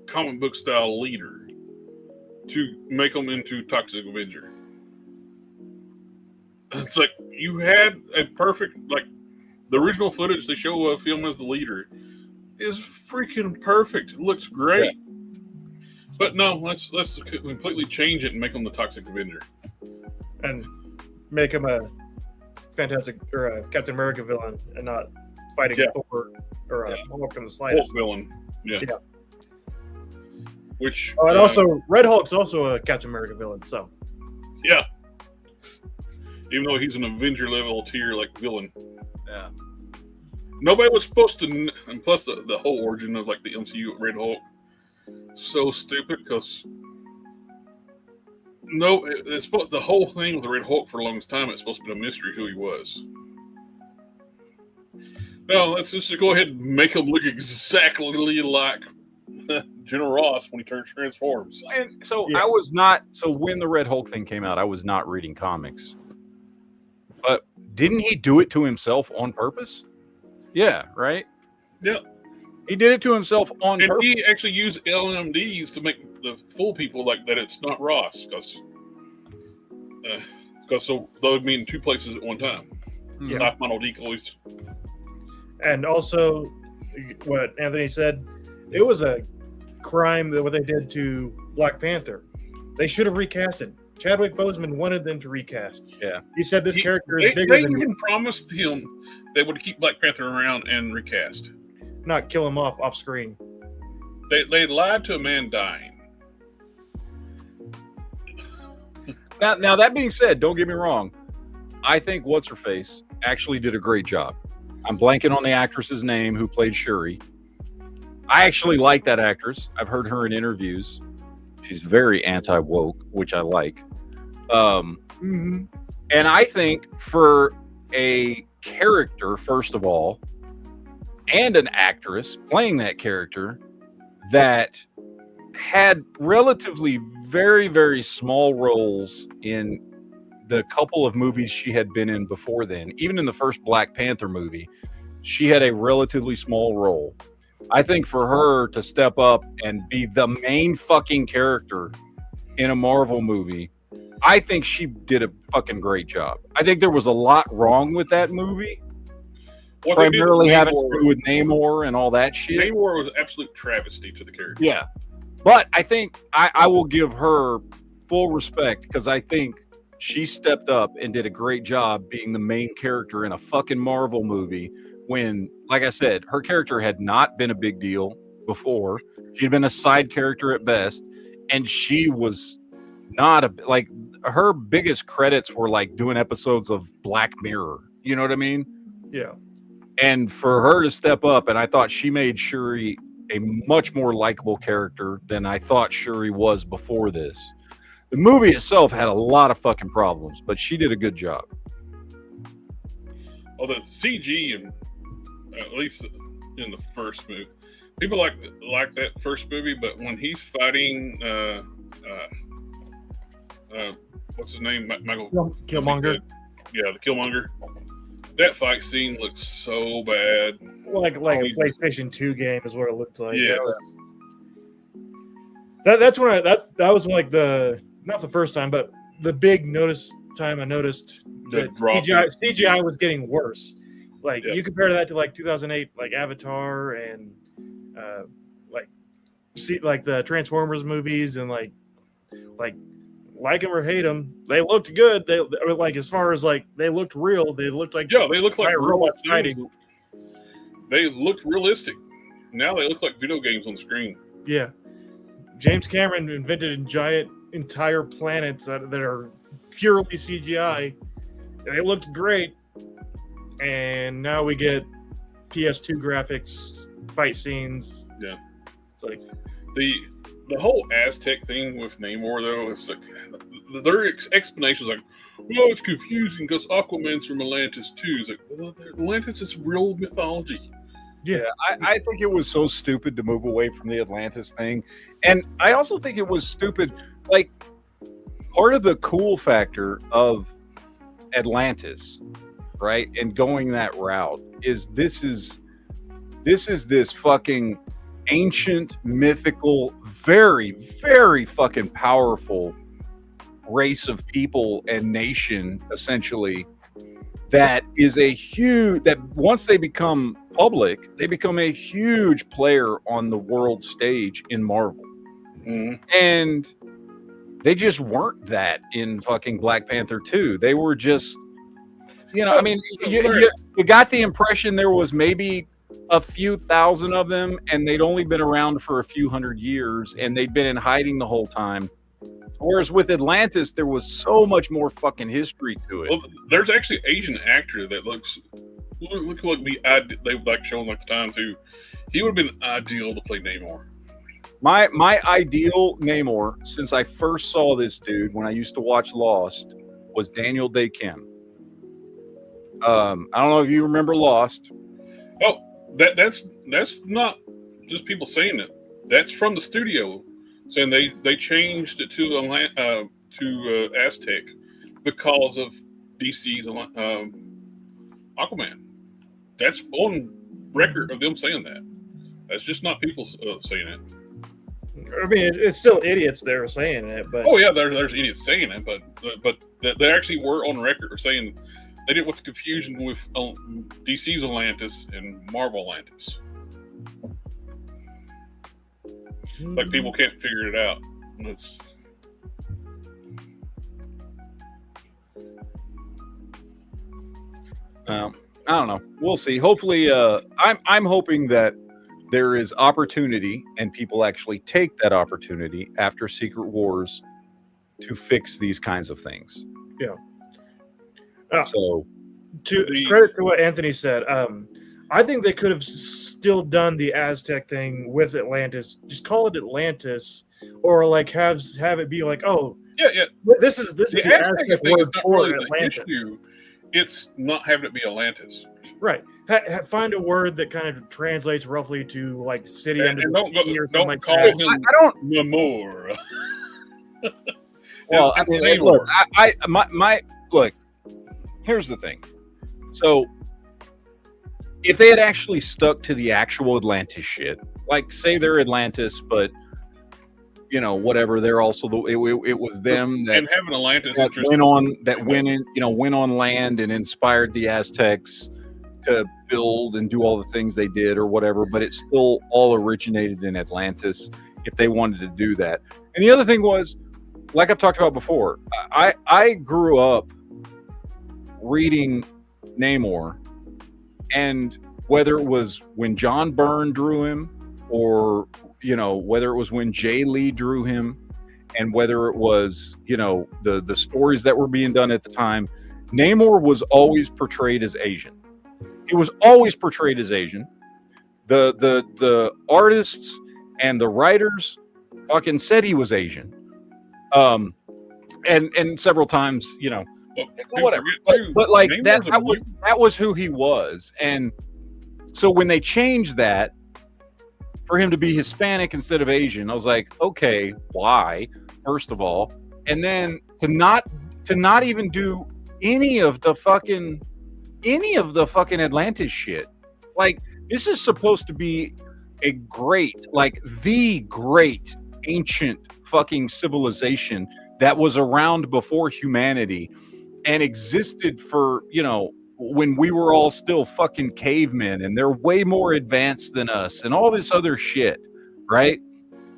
comic book style leader to make them into Toxic Avenger. It's like you had a perfect, like the original footage they show of him as the leader is freaking perfect. It looks great. Yeah. But no, let's completely change it and make him the Toxic Avenger, and make him a fantastic or a Captain America villain, and not fighting Thor or Hulk in the slightest. Hulk villain, yeah. Which and also Red Hulk's also a Captain America villain, so yeah. Even though he's an Avenger level tier like villain, yeah. Nobody was supposed to, and plus the whole origin of like the MCU Red Hulk. So stupid because it's the whole thing with the Red Hulk for the longest time. It's supposed to be a mystery who he was. No, let's just go ahead and make him look exactly like General Ross when he transforms. And so I was not. So when the Red Hulk thing came out, I was not reading comics. But didn't he do it to himself on purpose? Yeah, right. Yeah. He did it to himself on purpose. And he actually used LMDs to make the fool people like that it's not Ross, because so they'll be in two places at one time. Yeah. Not mono decoys. And also, what Anthony said, it was a crime that what they did to Black Panther. They should have recasted. Chadwick Boseman wanted them to recast. Yeah. He said this character is bigger than... They than... even promised him they would keep Black Panther around and recast. Not kill him off screen. They lied to a man dying. Now that being said, don't get me wrong. I think What's-Her-Face actually did a great job. I'm blanking on the actress's name who played Shuri. I actually like that actress. I've heard her in interviews. She's very anti-woke, which I like. And I think for a character, first of all, and an actress playing that character that had relatively very, very small roles in the couple of movies she had been in before then, even in the first Black Panther movie, she had a relatively small role. I think for her to step up and be the main fucking character in a Marvel movie, I think she did a fucking great job. I think there was a lot wrong with that movie, What they did with primarily having to Namor, do with Namor and all that shit. Namor was an absolute travesty to the character. Yeah. But I think I will give her full respect because I think she stepped up and did a great job being the main character in a fucking Marvel movie when, like I said, her character had not been a big deal before. She had been a side character at best, and she was not a, like, her biggest credits were like doing episodes of Black Mirror. You know what I mean? Yeah. And for her to step up, and I thought she made Shuri a much more likable character than I thought Shuri was before this. The movie itself had a lot of fucking problems, but she did a good job. Well, the CG, and at least in the first movie, people like that first movie, but when he's fighting, what's his name, Michael Killmonger. Yeah, the Killmonger. That fight scene looks so bad. Like a PlayStation 2 game is what it looked like. Yes. That's when that was like not the first time, but the big time I noticed The that drop. CGI was getting worse. Like Yeah. you compare that to like 2008, like Avatar and like the Transformers movies and like them or hate them, they looked good. They like as far as like they looked real. They looked like Yeah, they look like giant real robots things. fighting. They looked realistic. Now they look like video games on the screen. Yeah, James Cameron invented giant entire planets that are purely CGI. They looked great, and now we get PS2 graphics, fight scenes. Yeah. It's like The whole Aztec thing with Namor, though, it's like their explanation is like, well, it's confusing because Aquaman's from Atlantis too. It's like, well, Atlantis is real mythology. yeah, I think it was so stupid to move away from the Atlantis thing. And I also think it was stupid. Like, part of the cool factor of Atlantis, right, and going that route is this is this fucking ancient, mythical, very, very fucking powerful race of people and nation, essentially, that is that once they become public, they become a huge player on the world stage in Marvel. Mm-hmm. And they just weren't that in fucking Black Panther 2. They were just, I mean, you got the impression there was maybe a few thousand of them, and they'd only been around for a few hundred years, and they'd been in hiding the whole time. Whereas with Atlantis, there was so much more fucking history to it. Well, there's actually an Asian actor that looks like they like showing like the time too. He would have been ideal to play Namor. My ideal Namor, since I first saw this dude when I used to watch Lost, was Daniel Day Kim. I don't know if you remember Lost. Oh, that's not just people saying it. That's from the studio saying they changed it to Aztec because of DC's Aquaman. That's on record of them saying that. That's just not people saying it. I mean, it's still idiots that are saying it, but Oh yeah, there's idiots saying it, but they actually were on record of saying they didn't want the confusion with DC's Atlantis and Marvel Atlantis. Like people can't figure it out. It's, I don't know. We'll see. Hopefully, I'm hoping that there is opportunity and people actually take that opportunity after Secret Wars to fix these kinds of things. Yeah. So, credit to what Anthony said. I think they could have still done the Aztec thing with Atlantis. Just call it Atlantis, or like have it be like, oh, yeah. this is the Aztec thing word is not for really the Atlantis. issue. It's not having it be Atlantis. Right. Find a word that kind of translates roughly to like city And under the don't sea or something don't like call that. him I don't. Namor. Well, I It's mean, Namor. look, look, here's the thing. So, if they had actually stuck to the actual Atlantis shit, like say they're Atlantis, but whatever, they're also it was them that and having Atlantis that went on land and inspired the Aztecs to build and do all the things they did or whatever, but it still all originated in Atlantis if they wanted to do that. And the other thing was, like I've talked about before, I grew up reading Namor, and whether it was when John Byrne drew him or whether it was when Jay Lee drew him, and whether it was the stories that were being done at the time, Namor was always portrayed as Asian. He was always portrayed as Asian. The artists and the writers fucking said he was Asian. And several times, Well, whatever. too, But like Namor's that was who he was. And so when they changed that for him to be Hispanic instead of Asian, I was like, okay, why? First of all, and then to not even do any of the fucking Atlantis shit. Like, this is supposed to be the great ancient fucking civilization that was around before humanity and existed for, when we were all still fucking cavemen, and they're way more advanced than us and all this other shit, right?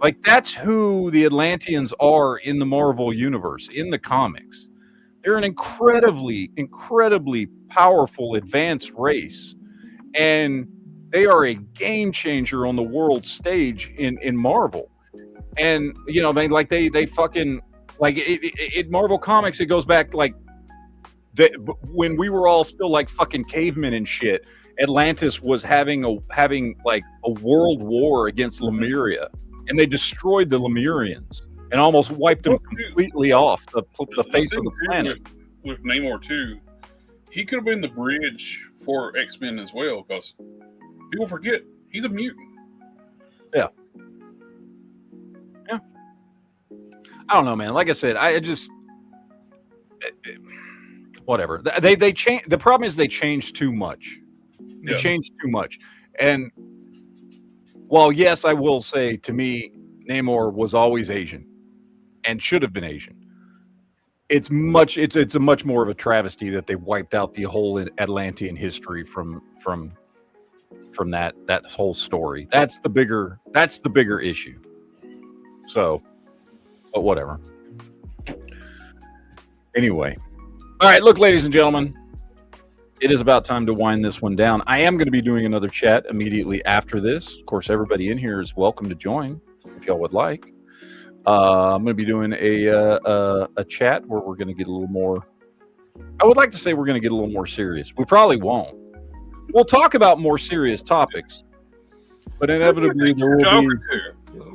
Like, that's who the Atlanteans are in the Marvel universe, in the comics. They're an incredibly, incredibly powerful, advanced race. And they are a game changer on the world stage in Marvel. And, they fucking, like, it Marvel Comics, it goes back, like, when we were all still, like, fucking cavemen and shit, Atlantis was having like a world war against Lemuria. And they destroyed the Lemurians and almost wiped them completely off the face of the planet. With Namor too, he could have been the bridge for X-Men as well, because people forget he's a mutant. Yeah. I don't know, man. Like I said, I just whatever. They change. The problem is they changed too much. They changed too much. And while yes, I will say, to me, Namor was always Asian and should have been Asian. It's a much more of a travesty that they wiped out the whole Atlantean history from that whole story. That's the bigger issue. So, but whatever. Anyway. All right, look, ladies and gentlemen, it is about time to wind this one down. I am going to be doing another chat immediately after this. Of course, everybody in here is welcome to join if y'all would like. I'm going to be doing a chat where we're going to get a little more. I would like to say we're going to get a little more serious. We probably won't. We'll talk about more serious topics, but inevitably there will be.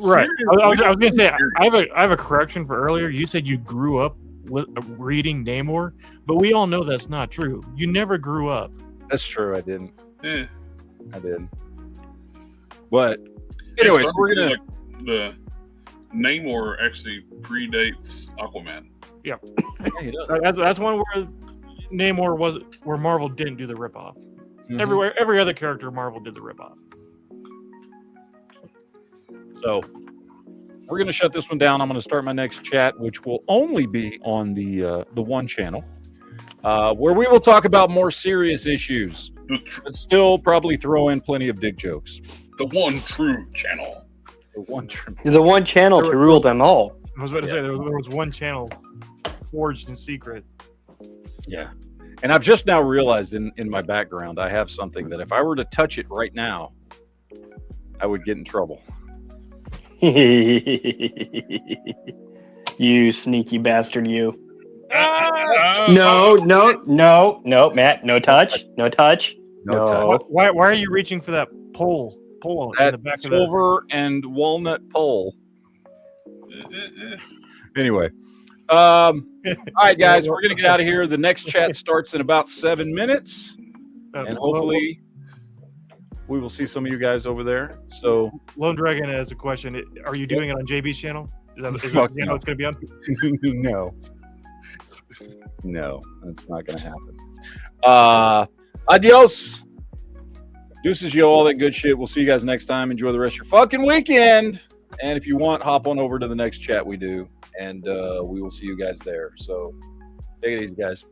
Right. I was going to say I have a correction for earlier. You said you grew up reading Namor, but we all know that's not true. You never grew up. That's true. I didn't. Yeah. I did. But anyways, we're gonna. The Namor actually predates Aquaman. Yeah. Yeah, he does. That's one where Namor was where Marvel didn't do the ripoff. Mhm. Every other character Marvel did the ripoff. So we're going to shut this one down. I'm going to start my next chat, which will only be on the one channel, where we will talk about more serious issues, but still probably throw in plenty of dick jokes. The one true channel. The one true. The one channel to rule them all. I was about to say there was one channel forged in secret. Yeah. And I've just now realized in my background, I have something that if I were to touch it right now, I would get in trouble. You sneaky bastard, you. Ah! No, Matt, no touch. No touch. Why are you reaching for that pole in That the back of the silver and walnut pole. Anyway. All right, guys, we're going to get out of here. The next chat starts in about 7 minutes. And hopefully we will see some of you guys over there. So Lone Dragon has a question. Are you doing it on JB's channel? Is that the Fuck channel no. it's going to be on? No. No, that's not going to happen. Adios. Deuces, you all that good shit. We'll see you guys next time. Enjoy the rest of your fucking weekend. And if you want, hop on over to the next chat we do, and we will see you guys there. So take it easy, guys.